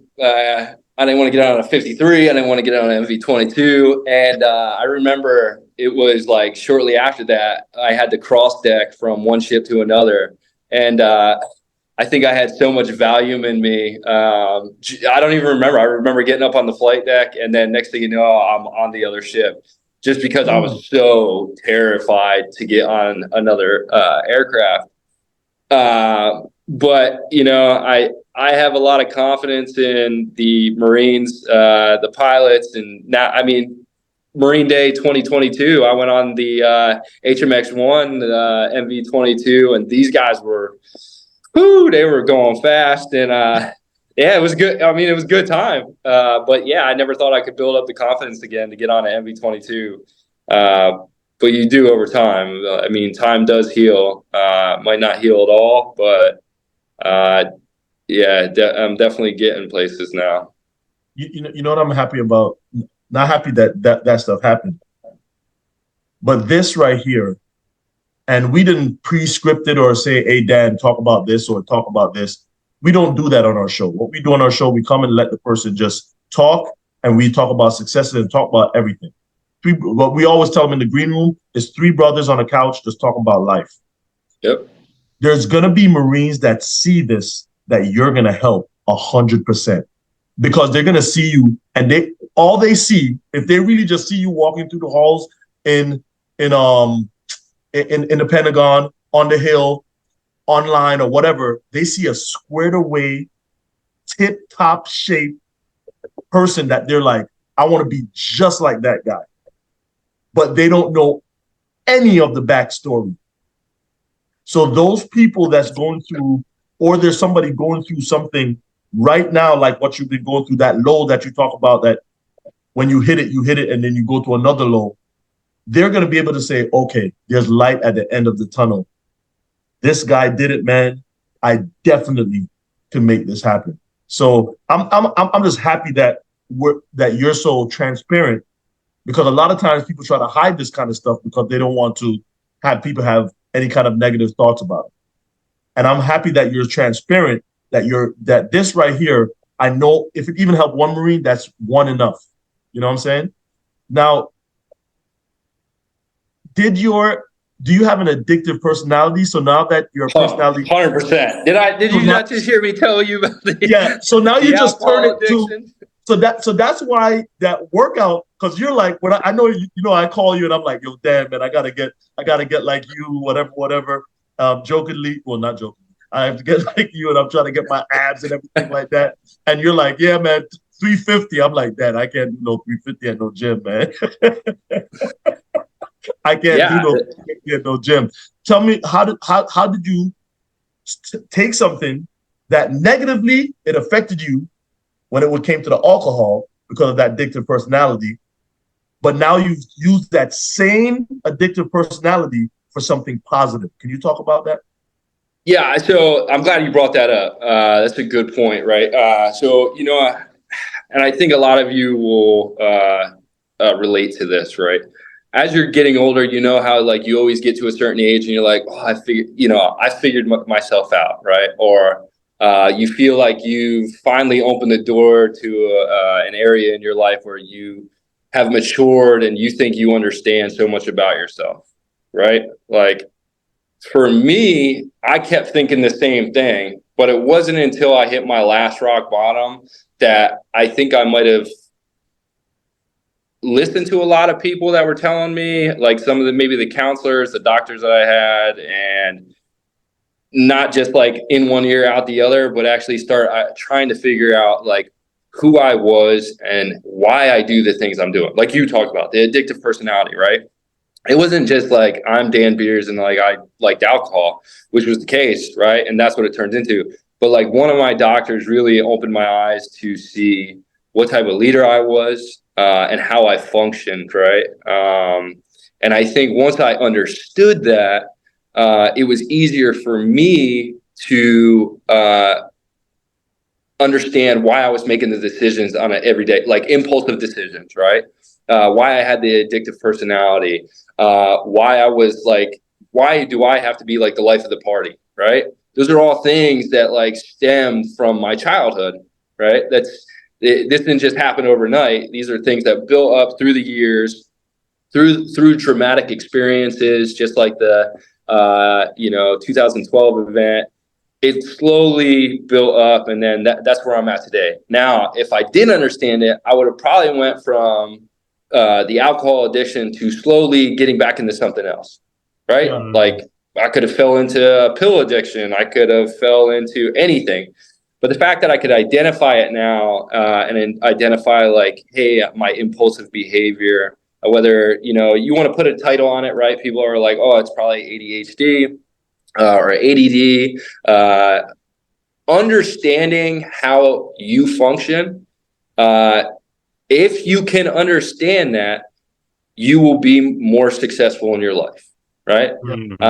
I didn't want to get on a 53. I didn't want to get on an MV-22. And I remember it was like shortly after that, I had to cross deck from one ship to another. And I think I had so much Valium in me. I don't even remember. I remember getting up on the flight deck, and then next thing you know, I'm on the other ship, just because I was so terrified to get on another aircraft. But I have a lot of confidence in the Marines, the pilots, and now, I mean, Marine Day 2022, I went on the HMX-1 MV-22, and these guys were, they were going fast, and yeah, it was good. I mean, it was a good time. But yeah, I never thought I could build up the confidence again to get on an MV-22. But you do over time. I mean, time does heal. Might not heal at all, but yeah, I'm definitely getting places now. You know what I'm happy about? Not happy that stuff happened, but this right here, and we didn't pre-script it or say, hey, Dan, talk about this or talk about this. We don't do that on our show. What we do on our show, we come and let the person just talk, and we talk about successes and talk about everything. What we always tell them in the green room is 3 brothers on a couch just talking about life. Yep. There's going to be Marines that see this, that you're going to help 100%, because they're going to see you, and all they see, if they really just see you walking through the halls in the Pentagon, on the Hill, online or whatever, they see a squared away, tip-top shape person that they're like, I want to be just like that guy. But they don't know any of the backstory. So those people that's going through, or there's somebody going through something right now, like what you've been going through, that low that you talk about, that when you hit it, and then you go to another low, they're going to be able to say, okay, there's light at the end of the tunnel. This guy did it, man. I definitely can make this happen. So I'm just happy that you're so transparent, because a lot of times people try to hide this kind of stuff because they don't want to have people have any kind of negative thoughts about it. And I'm happy that you're transparent, that this right here, I know if it even helped one Marine, that's one enough. You know what I'm saying? Now, do you have an addictive personality? So now that your personality 100%. Did you not just hear me tell you about the Yeah. So now you just turn it addiction? So that's why that workout, because you're like, when I know I call you and I'm like, yo, damn man, I gotta get like you, whatever. Jokingly, well, not jokingly, I have to get like you, and I'm trying to get my abs and everything like that. And you're like, yeah, man, 350. I'm like, Dad, I can't do no 350 at no gym, man. I can't do no 350 at no gym. Tell me, how did you take something that negatively it affected you when it came to the alcohol because of that addictive personality, but now you've used that same addictive personality for something positive? Can you talk about that? Yeah, so I'm glad you brought that up. That's a good point, right? And I think a lot of you will relate to this, right? As you're getting older, you know how like you always get to a certain age and you're like, oh, I figured myself out, right? Or you feel like you've finally opened the door to an area in your life where you have matured and you think you understand so much about yourself, right? Like for me, I kept thinking the same thing, but it wasn't until I hit my last rock bottom that I think I might have listened to a lot of people that were telling me, like some of maybe the counselors, the doctors that I had, and not just like in one ear out the other, but actually start trying to figure out like who I was and why I do the things I'm doing. Like you talked about, the addictive personality, right? It wasn't just like I'm Dan Beers and like I liked alcohol, which was the case, right? And that's what it turns into. But like one of my doctors really opened my eyes to see what type of leader I was and how I functioned, right? And I think once I understood that, it was easier for me to understand why I was making the decisions on an everyday, like impulsive decisions, right? Why I had the addictive personality, why I was like, why do I have to be like the life of the party, right? Those are all things that like stem from my childhood, right? This didn't just happen overnight. These are things that built up through the years, through traumatic experiences, just like the 2012 event. It slowly built up, and then that's where I'm at today. Now, if I didn't understand it, I would have probably went from the alcohol addiction to slowly getting back into something else, right? Yeah. Like I could have fell into a pill addiction. I could have fell into anything. But the fact that I could identify it now and then identify like, hey, my impulsive behavior, whether, you want to put a title on it, right? People are like, oh, it's probably ADHD. Or ADD, understanding how you function. If you can understand that, you will be more successful in your life, right? Mm-hmm.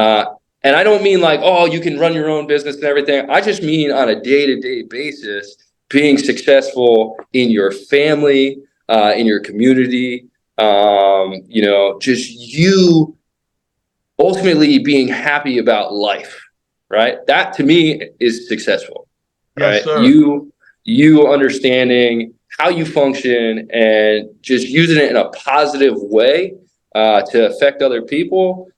And I don't mean like, oh, you can run your own business and everything. I just mean on a day-to-day basis, being successful in your family, in your community, just you ultimately being happy about life, right? That to me is successful, right? Yes, sir. You understanding how you function and just using it in a positive way to affect other people.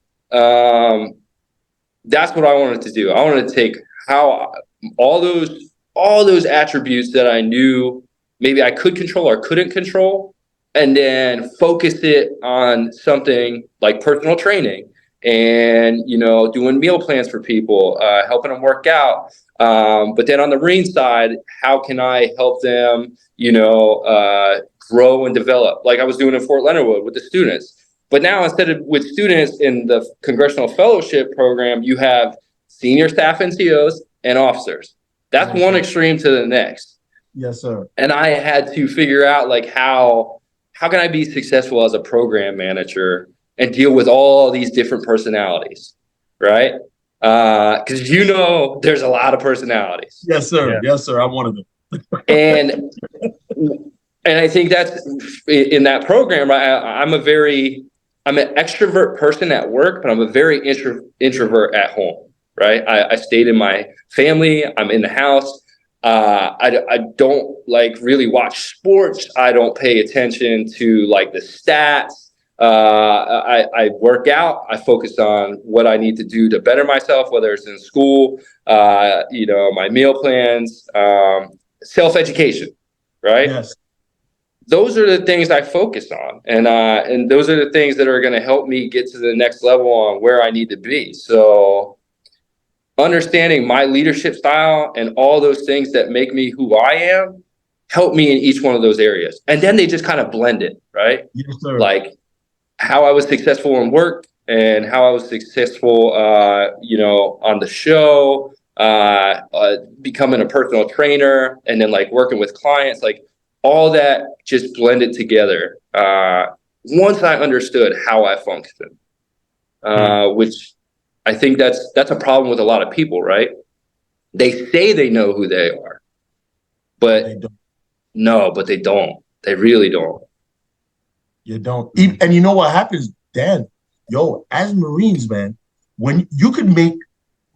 That's what I wanted to do. I wanted to take how all those attributes that I knew maybe I could control or couldn't control, and then focus it on something like personal training and doing meal plans for people, helping them work out, but then on the Marine side, how can I help them grow and develop, like I was doing in Fort Leonard Wood with the students. But now instead of with students in the Congressional Fellowship Program, you have senior staff NCOs and officers. That's one extreme to the next. Yes, sir. And I had to figure out like how can I be successful as a program manager and deal with all these different personalities, right? Because there's a lot of personalimes. Yes, sir. Yeah. Yes, sir. I'm one of them. and I think that's in that program. I'm an extrovert person at work, but I'm a very introvert at home, right? I stayed in my family. I'm in the house. I don't like really watch sports. I don't pay attention to like the stats. I work out. I focus on what I need to do to better myself, whether it's in school, my meal plans, self-education, right? Yes. Those are the things I focus on. And those are the things that are going to help me get to the next level on where I need to be. So understanding my leadership style and all those things that make me who I am help me in each one of those areas. And then they just kind of blend it, right? Yes, sir. Like how I was successful in work and how I was successful, on the show, becoming a personal trainer, and then like working with clients, like all that just blended together. Once I understood how I function, which I think that's a problem with a lot of people, right? They say they know who they are, but but they don't. They really don't. You don't. And you know what happens, Dan? As Marines, man, when you could make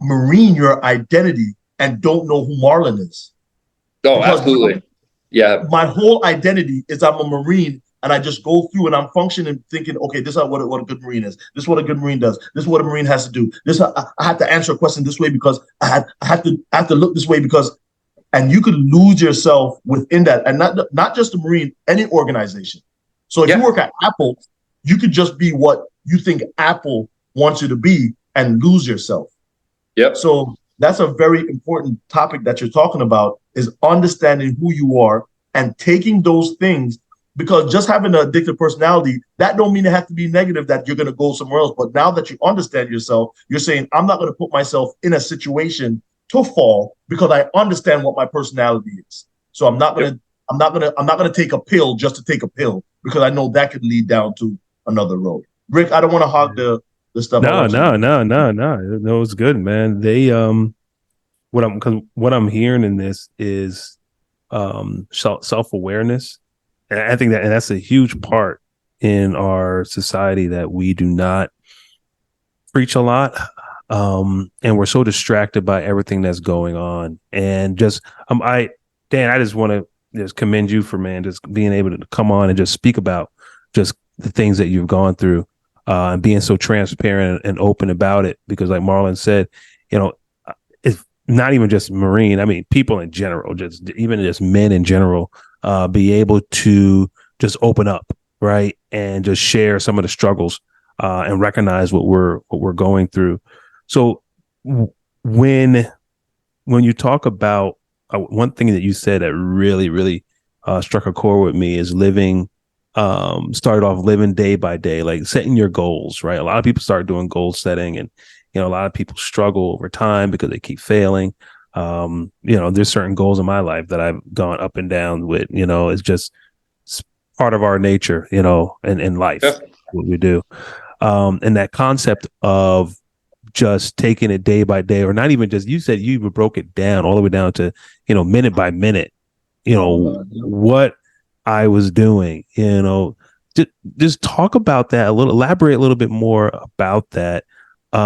Marine your identity and don't know who Marlon is. Oh, because absolutely. Yeah. My whole identity is I'm a Marine, and I just go through and I'm functioning thinking, okay, this is what a good Marine is. This is what a good Marine does. This is what a Marine has to do. I have to answer a question this way because I have to look this way because, and you could lose yourself within that, and not just a Marine, any organization. So if you work at Apple, you could just be what you think Apple wants you to be and lose yourself. Yep. So that's a very important topic that you're talking about, is understanding who you are and taking those things, because just having an addictive personality, that don't mean it has to be negative that you're going to go somewhere else. But now that you understand yourself, you're saying, I'm not going to put myself in a situation to fall because I understand what my personality is. So I'm not going to take a pill just to take a pill, because I know that could lead down to another road. Rick, I don't want to hog the stuff. No, it's good, man. They what I'm hearing in this is self-awareness. And I think that's a huge part in our society that we do not preach a lot. And we're so distracted by everything that's going on. And just Dan, I just want to just commend you for, man, just being able to come on and just speak about just the things that you've gone through, and being so transparent and open about it. Because like Marlon said, it's not even just Marine. I mean, people in general, even men in general, be able to just open up, right, and just share some of the struggles, and recognize what we're going through. So when you talk about one thing that you said that really, really struck a chord with me is started off living day by day, like setting your goals, right? A lot of people start doing goal setting, and a lot of people struggle over time because they keep failing. There's certain goals in my life that I've gone up and down with. It's part of our nature, and life, what we do. And that concept of just taking it day by day, or not even just, you said you broke it down all the way down to, minute by minute, what I was doing, just talk about that a little, elaborate a little bit more about that. Yeah,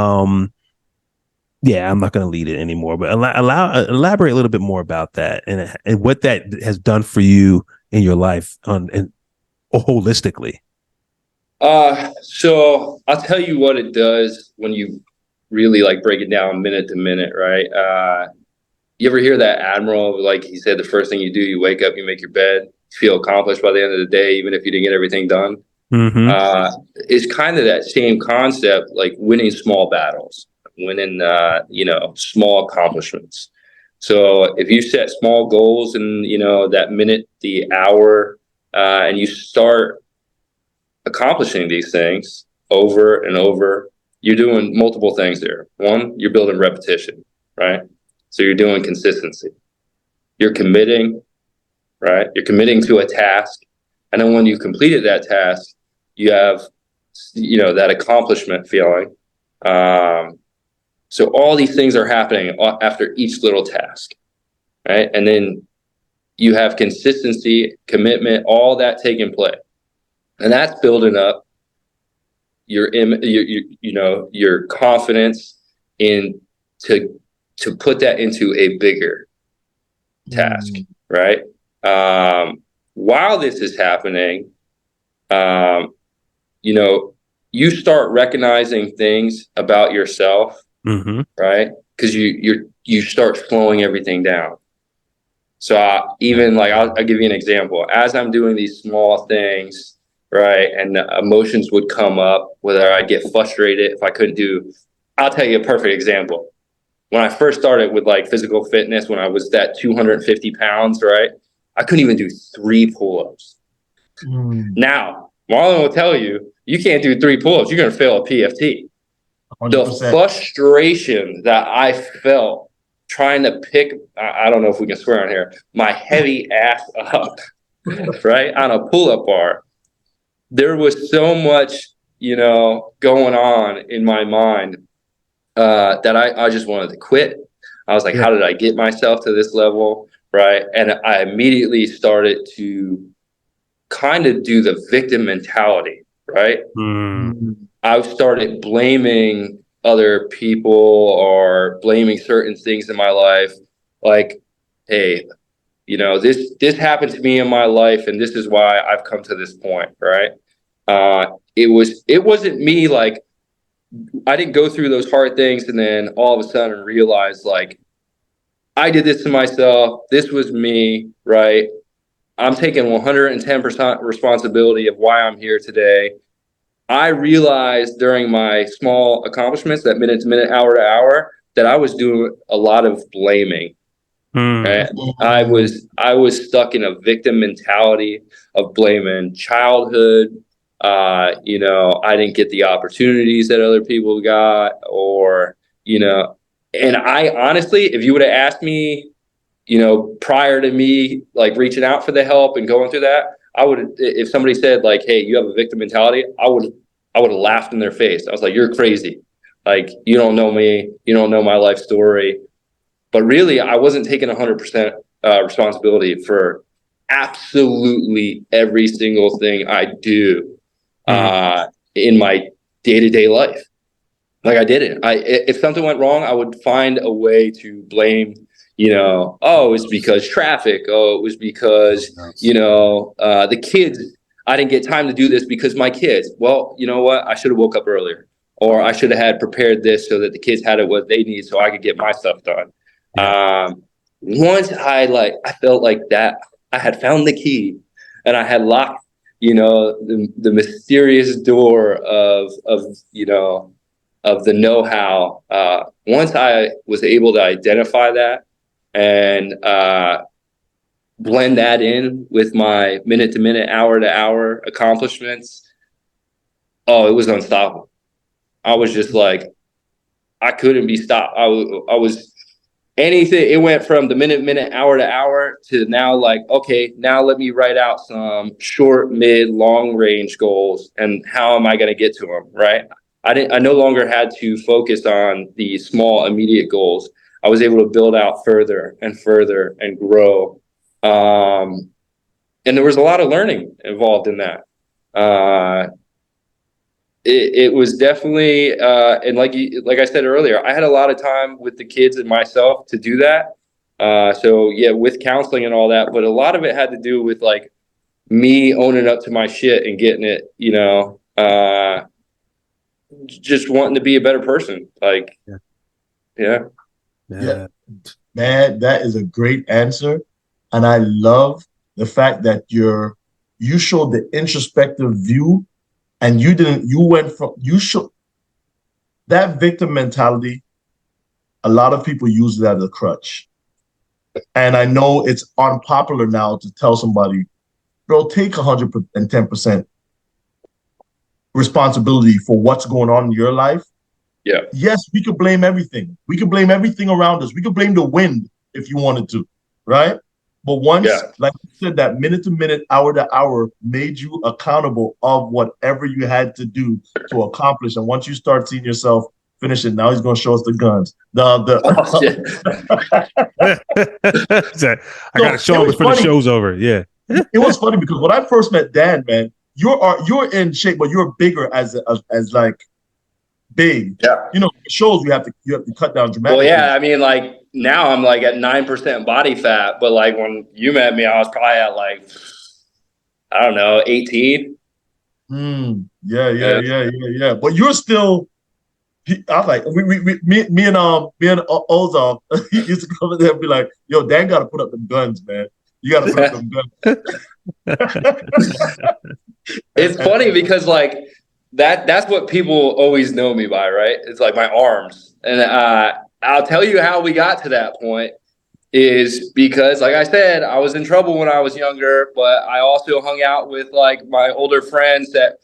I'm not going to lead it anymore, but elaborate a little bit more about that and what that has done for you in your life and holistically. So I'll tell you what it does when you really like break it down minute to minute, right? You ever hear that admiral, like he said, the first thing you do, you wake up, you make your bed, you feel accomplished by the end of the day, even if you didn't get everything done. Mm-hmm. It's kind of that same concept, like winning small battles, winning, small accomplishments. So if you set small goals in, that minute, the hour, and you start accomplishing these things over and over, you're doing multiple things there. One, you're building repetition, right? So you're doing consistency. You're committing, right? You're committing to a task. And then when you've completed that task, you have, that accomplishment feeling. So all these things are happening after each little task, right? And then you have consistency, commitment, all that taking place. And that's building up your confidence in to put that into a bigger task, right? While this is happening, you start recognizing things about yourself, right? Because you start slowing everything down. So I'll give you an example. As I'm doing these small things, right, and the emotions would come up, whether I'd get frustrated if I couldn't do. I'll tell you a perfect example. When I first started with like physical fitness, when I was that 250 pounds, right, I couldn't even do 3 pull-ups. Now, Marlon will tell you, you can't do 3 pull-ups, you're going to fail a PFT. 100%. The frustration that I felt trying to pick, I don't know if we can swear on here, my heavy ass up, right, on a pull-up bar. There was so much, going on in my mind that I just wanted to quit. I was like, how did I get myself to this level, right? And I immediately started to kind of do the victim mentality, right? I started blaming other people or blaming certain things in my life, like, hey, this happened to me in my life, and this is why I've come to this point, right? It wasn't me, like, I didn't go through those hard things and then all of a sudden realize, like, I did this to myself. This was me, right? I'm taking 110% responsibility of why I'm here today. I realized during my small accomplishments, that minute to minute, hour to hour, that I was doing a lot of blaming. Right? I was stuck in a victim mentality of blaming childhood. You know, I didn't get the opportunities that other people got, or, you know, and I honestly, if you would have asked me, you know, prior to me like reaching out for the help and going through that, I would, if somebody said like, hey, you have a victim mentality, I would have laughed in their face. I was like, you're crazy. Like, you don't know me. You don't know my life story. But really, I wasn't taking 100% responsibility for absolutely every single thing I do in my day-to-day life. Like, I didn't. If something went wrong, I would find a way to blame, you know, oh, it's because traffic. Oh, it was because, you know, the kids, I didn't get time to do this because my kids. Well, you know what? I should have woke up earlier, or I should have had prepared this so that the kids had what they need so I could get my stuff done. Yeah. Once I felt like that I had found the key and I had locked, you know, the mysterious door of, you know, of the know-how. Once I was able to identify that and blend that in with my minute-to-minute, hour-to-hour accomplishments, oh, it was unstoppable. I was just like, I couldn't be stopped. I was anything. It went from the minute, hour to hour to now like, okay, now let me write out some short, mid, long range goals and how am I going to get to them, right? I no longer had to focus on the small immediate goals. I was able to build out further and further and grow. And there was a lot of learning involved in that. It was definitely, and like I said earlier, I had a lot of time with the kids and myself to do that. So yeah, with counseling and all that, but a lot of it had to do with like me owning up to my shit and getting it, you know, just wanting to be a better person. Like, yeah. Man, that is a great answer. And I love the fact that you showed the introspective view. And you should, that victim mentality, a lot of people use it as a crutch. And I know it's unpopular now to tell somebody, bro, take 110% responsibility for what's going on in your life. Yeah. Yes, we could blame everything. We could blame everything around us. We could blame the wind if you wanted to, right? But once, like you said, that minute to minute, hour to hour made you accountable of whatever you had to do to accomplish. And once you start seeing yourself finish it, now he's going to show us the guns. I got to show him before the show's over. Yeah. It was funny because when I first met Dan, man, you're in shape, but you're bigger as like big. Yeah. You know, shows you have to cut down dramatically. Well, yeah, I mean, like now I'm like at 9% body fat, but like when you met me, I was probably at like, I don't know, 18. Yeah. But you're still. I was like, me and Ozal used to come in there and be like, "Yo, Dan got to put up them guns, man. You got to put up them guns." It's funny because like that's what people always know me by, right? It's like my arms, and I'll tell you how we got to that point is because, like I said, I was in trouble when I was younger, but I also hung out with like my older friends that.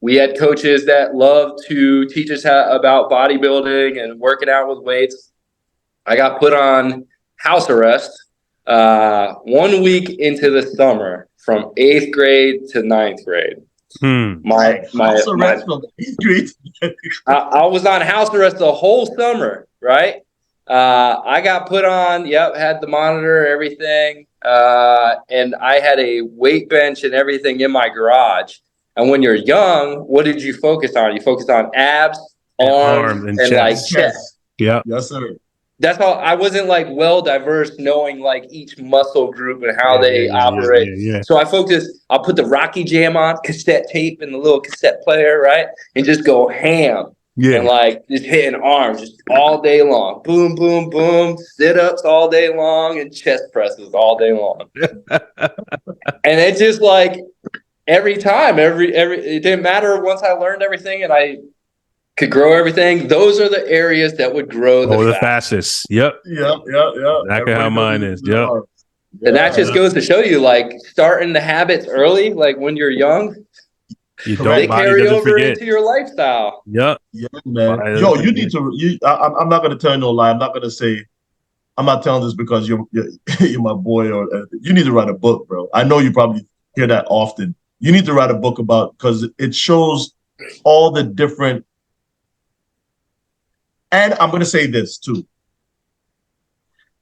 We had coaches that loved to teach us about bodybuilding and working out with weights. I got put on house arrest 1 week into the summer from 8th grade to 9th grade. My house arrest from 8th grade. I was on house arrest the whole summer, right? I got put on, had the monitor, everything. And I had a weight bench and everything in my garage. And when you're young, what did you focus on? You focused on abs, arms, and like chest. Yeah. Yes, sir. That's how I wasn't like well diverse, knowing like each muscle group and how they operate. Yeah. So I focused, I'll put the Rocky Jam on, cassette tape and the little cassette player, right? And just go ham. Yeah. And like just hitting arms just all day long. Boom, boom, boom. Sit-ups all day long and chest presses all day long. And it just like every time, it didn't matter once I learned everything and I could grow everything. Those are the areas that would grow the fastest. Yep. Exactly how mine is. Yep. And that just goes to show you, like, starting the habits early, like when you're young, they carry over into your lifestyle. Yep. Yeah, man. Yo, you need to. I'm not gonna tell you no lie. I'm not gonna say. I'm not telling this because you're my boy, or you need to write a book, bro. I know you probably hear that often. You need to write a book about, because it shows all the different. And I'm gonna say this too.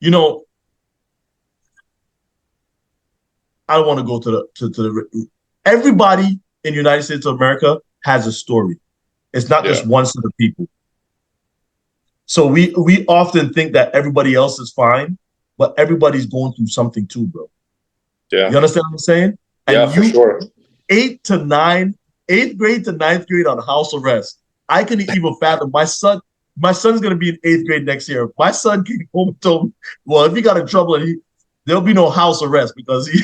You know, I don't want to go to the everybody in the United States of America has a story. It's not just one set of people. So we often think that everybody else is fine, but everybody's going through something too, bro. Yeah. You understand what I'm saying? And yeah, for sure. 8th grade to 9th grade on house arrest. I couldn't even fathom. My son's gonna be in 8th grade next year. If my son came home and told me, well, if he got in trouble, there'll be no house arrest because he.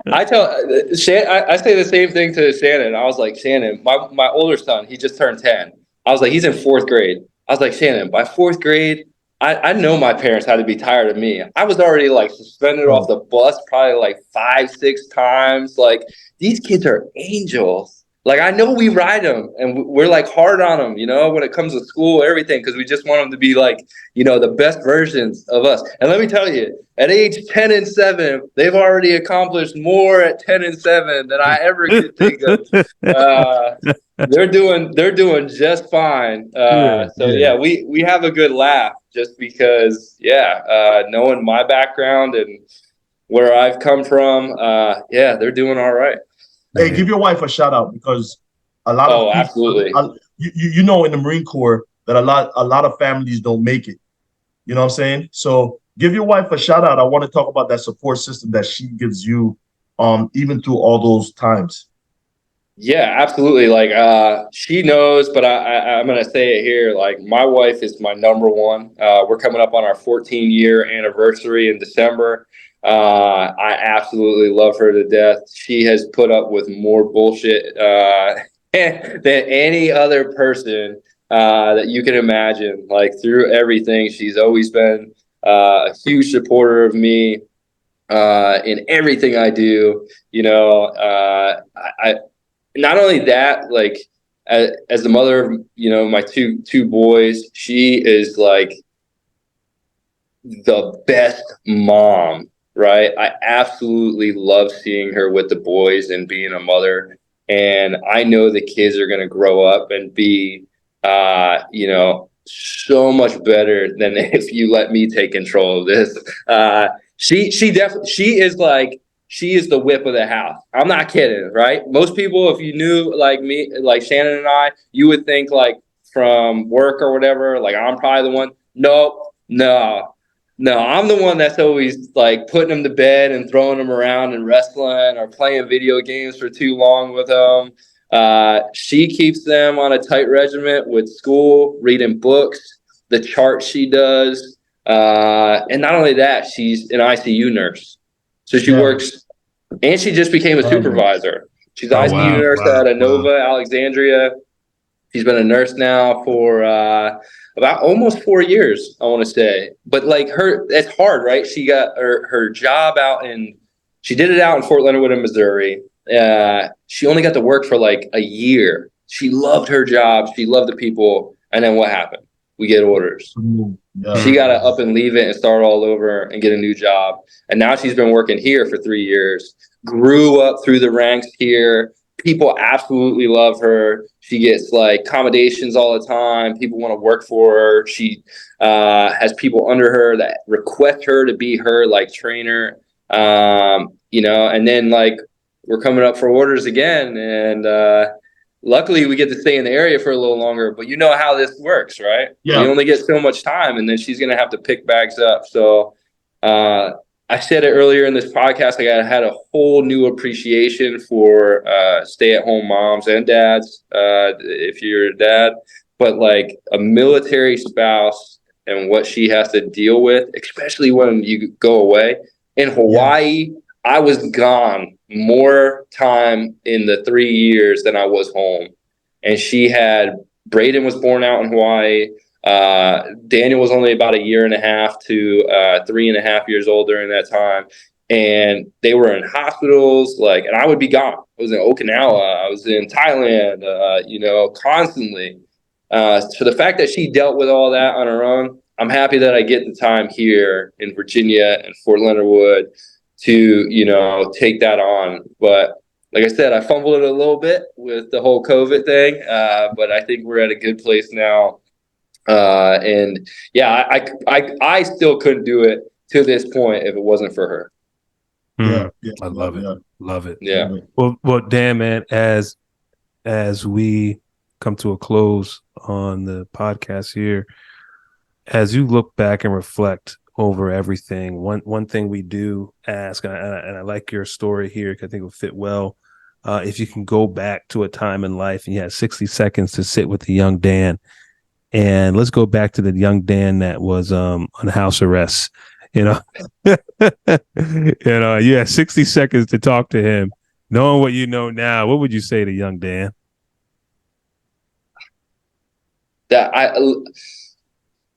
I say the same thing to Shannon. I was like, Shannon, my older son, he just turned 10. I was like, he's in 4th grade. I was like, Shannon, by 4th grade, I know my parents had to be tired of me. I was already like suspended off the bus probably like 5-6 times. Like, these kids are angels. Like, I know we ride them and we're like hard on them, you know, when it comes to school, everything, because we just want them to be like, you know, the best versions of us. And let me tell you, at age 10 and 7, they've already accomplished more at 10 and 7 than I ever could think of. They're doing just fine. We have a good laugh just because, knowing my background and where I've come from, they're doing all right. Hey, give your wife a shout out, because a lot of people, absolutely. You know, in the Marine Corps that a lot of families don't make it. You know what I'm saying? So give your wife a shout out. I want to talk about that support system that she gives you, even through all those times. Yeah, absolutely. Like, she knows, but I'm going to say it here. Like, my wife is my number one. We're coming up on our 14-year anniversary in December. I absolutely love her to death. She has put up with more bullshit than any other person that you can imagine. Like, through everything, she's always been a huge supporter of me in everything I do. You know, I not only that, like, as the mother of, you know, my two boys, she is like the best mom. Right. I absolutely love seeing her with the boys and being a mother. And I know the kids are going to grow up and be, so much better than if you let me take control of this. She is the whip of the house. I'm not kidding. Right. Most people, if you knew like me, like Shannon and I, you would think like from work or whatever, like I'm probably the one. No, I'm the one that's always like putting them to bed and throwing them around and wrestling or playing video games for too long with them. She keeps them on a tight regiment with school, reading books, the charts she does. And not only that, she's an ICU nurse. So she works, and she just became a supervisor. She's an ICU nurse at Inova, Alexandria. She's been a nurse now for about almost 4 years, I want to say. But like it's hard, right? She got her job she did it out in Fort Leonard Wood in Missouri. She only got to work for like a year. She loved her job. She loved the people. And then what happened? We get orders. She got to up and leave it and start all over and get a new job. And now she's been working here for 3 years, grew up through the ranks here. People absolutely love her. She gets like accommodations all the time. People want to work for her. She has people under her that request her to be her like trainer. And then like we're coming up for orders again. And luckily we get to stay in the area for a little longer, but you know how this works, right? Yeah. We only get so much time, and then she's going to have to pick bags up. So I said it earlier in this podcast, I had a whole new appreciation for stay-at-home moms and dads, if you're a dad, but like a military spouse and what she has to deal with, especially when you go away. In Hawaii, I was gone more time in the 3 years than I was home. and Braden was born out in Hawaii. Daniel was only about 1.5 to 3.5 years old during that time. And they were in hospitals, and I would be gone. I was in Okinawa. I was in Thailand, constantly. So the fact that she dealt with all that on her own, I'm happy that I get the time here in Virginia and Fort Leonard Wood to, take that on. But like I said, I fumbled it a little bit with the whole COVID thing, but I think we're at a good place now. And yeah, I still couldn't do it to this point if it wasn't for her. Yeah, I love it. Love it. Yeah. Well, Dan, man, as we come to a close on the podcast here, as you look back and reflect over everything, one thing we do ask, and I like your story here because I think it will fit well. If you can go back to a time in life and you had 60 seconds to sit with the young Dan, and let's go back to the young Dan that was on house arrest. You had 60 seconds to talk to him. Knowing what you know now, what would you say to young Dan?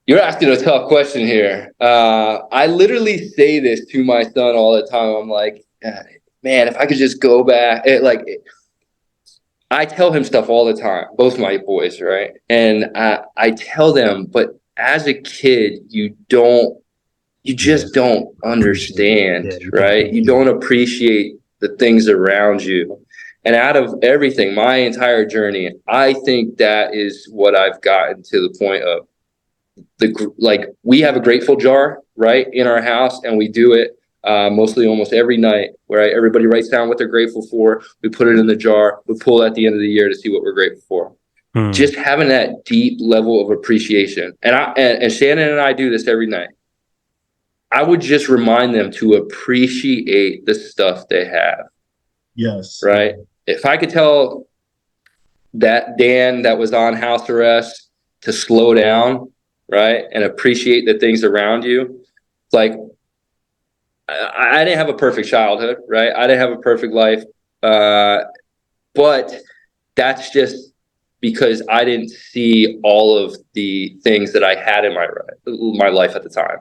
You're asking a tough question here. I literally say this to my son all the time. I'm like, man, if I could just go back, I tell him stuff all the time, both my boys, right? And I tell them, but as a kid, you just don't understand, right? You don't appreciate the things around you. And out of everything, my entire journey, I think that is what I've gotten to the point of we have a grateful jar, right, in our house, and we do it mostly almost every night, where everybody writes down what they're grateful for. We put it in the jar. We pull it at the end of the year to see what we're grateful for. Just having that deep level of appreciation. And Shannon and I do this every night. I would just remind them to appreciate the stuff they have. Yes. Right? If I could tell that Dan that was on house arrest to slow down, right, and appreciate the things around you, I didn't have a perfect childhood, right? I didn't have a perfect life. But that's just because I didn't see all of the things that I had in my life at the time.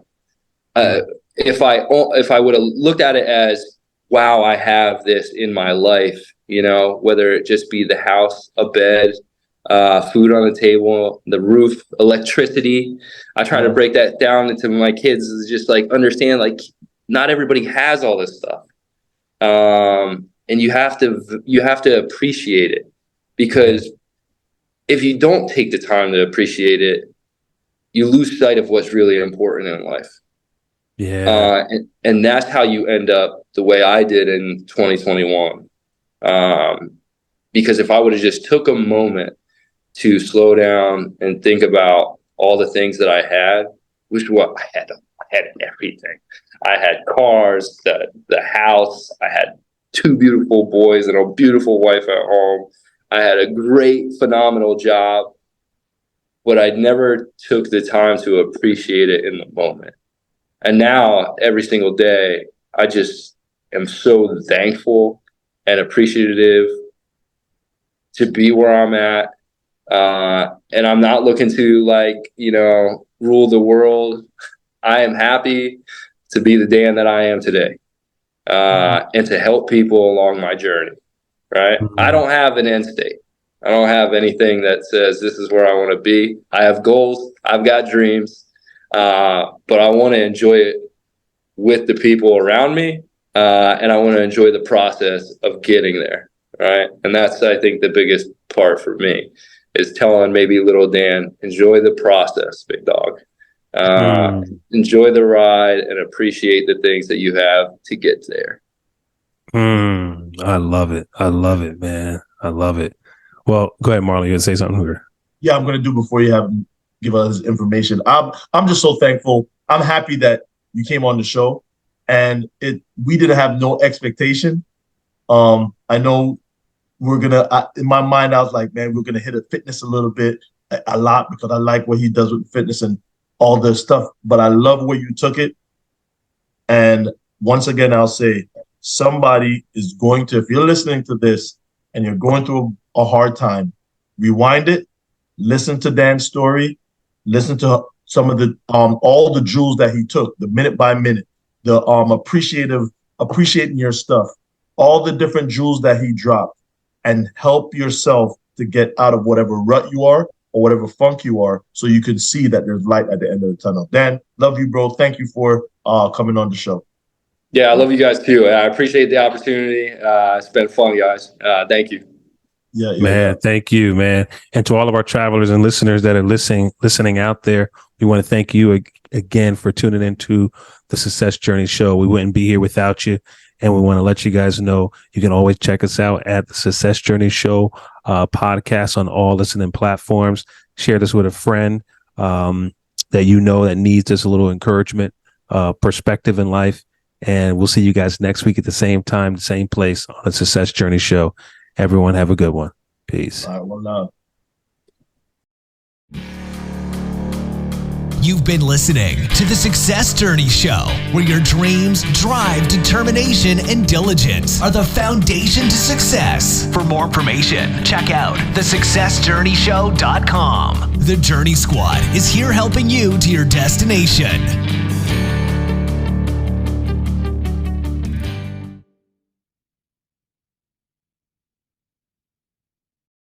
If I would have looked at it as, wow, I have this in my life, whether it just be the house, a bed, food on the table, the roof, electricity. I try to break that down into my kids, is just understand, not everybody has all this stuff. And you have to appreciate it, because if you don't take the time to appreciate it, you lose sight of what's really important in life. Yeah. And that's how you end up the way I did in 2021. Because if I would have just took a moment to slow down and think about all the things that I had, which I had everything. I had cars, the house, I had 2 beautiful boys and a beautiful wife at home. I had a great, phenomenal job, but I never took the time to appreciate it in the moment. And now every single day, I just am so thankful and appreciative to be where I'm at. And I'm not looking to rule the world. I am happy to be the Dan that I am today, and to help people along my journey. Right? I don't have an end state. I don't have anything that says this is where I want to be. I have goals. I've got dreams, but I want to enjoy it with the people around me, and I want to enjoy the process of getting there. Right? And that's, I think, the biggest part for me, is telling maybe little Dan, enjoy the process, big dog. Enjoy the ride and appreciate the things that you have to get there. I love it. I love it, man. I love it. Well, go ahead, Marlon. You gonna say something here? Yeah, I'm gonna do before you give us information. I'm just so thankful. I'm happy that you came on the show, and we didn't have no expectation. I know we're gonna. In my mind, I was like, man, we're gonna hit a fitness a little bit, a lot, because I like what he does with fitness and all this stuff. But I love where you took it. And once again, I'll say, somebody is going to, if you're listening to this and you're going through a hard time, rewind it, listen to Dan's story, listen to some of the all the jewels that he took, the minute by minute, the appreciating your stuff, all the different jewels that he dropped, and help yourself to get out of whatever rut you are or whatever funk you are, so you can see that there's light at the end of the tunnel. Dan, love you, bro. Thank you for coming on the show. Yeah, I love you guys too. I appreciate the opportunity. It's been fun, guys. Thank you. Yeah, man. Thank you, man. And to all of our travelers and listeners that are listening out there, we want to thank you again for tuning into the Success Journey Show. We wouldn't be here without you. And we want to let you guys know you can always check us out at the Success Journey Show podcast on all listening platforms. Share this with a friend that you know that needs just a little encouragement, perspective in life. And we'll see you guys next week at the same time, the same place on the Success Journey Show. Everyone have a good one. Peace. All right, one love. You've been listening to the Success Journey Show, where your dreams, drive, determination, and diligence are the foundation to success. For more information, check out thesuccessjourneyshow.com. The Journey Squad is here helping you to your destination.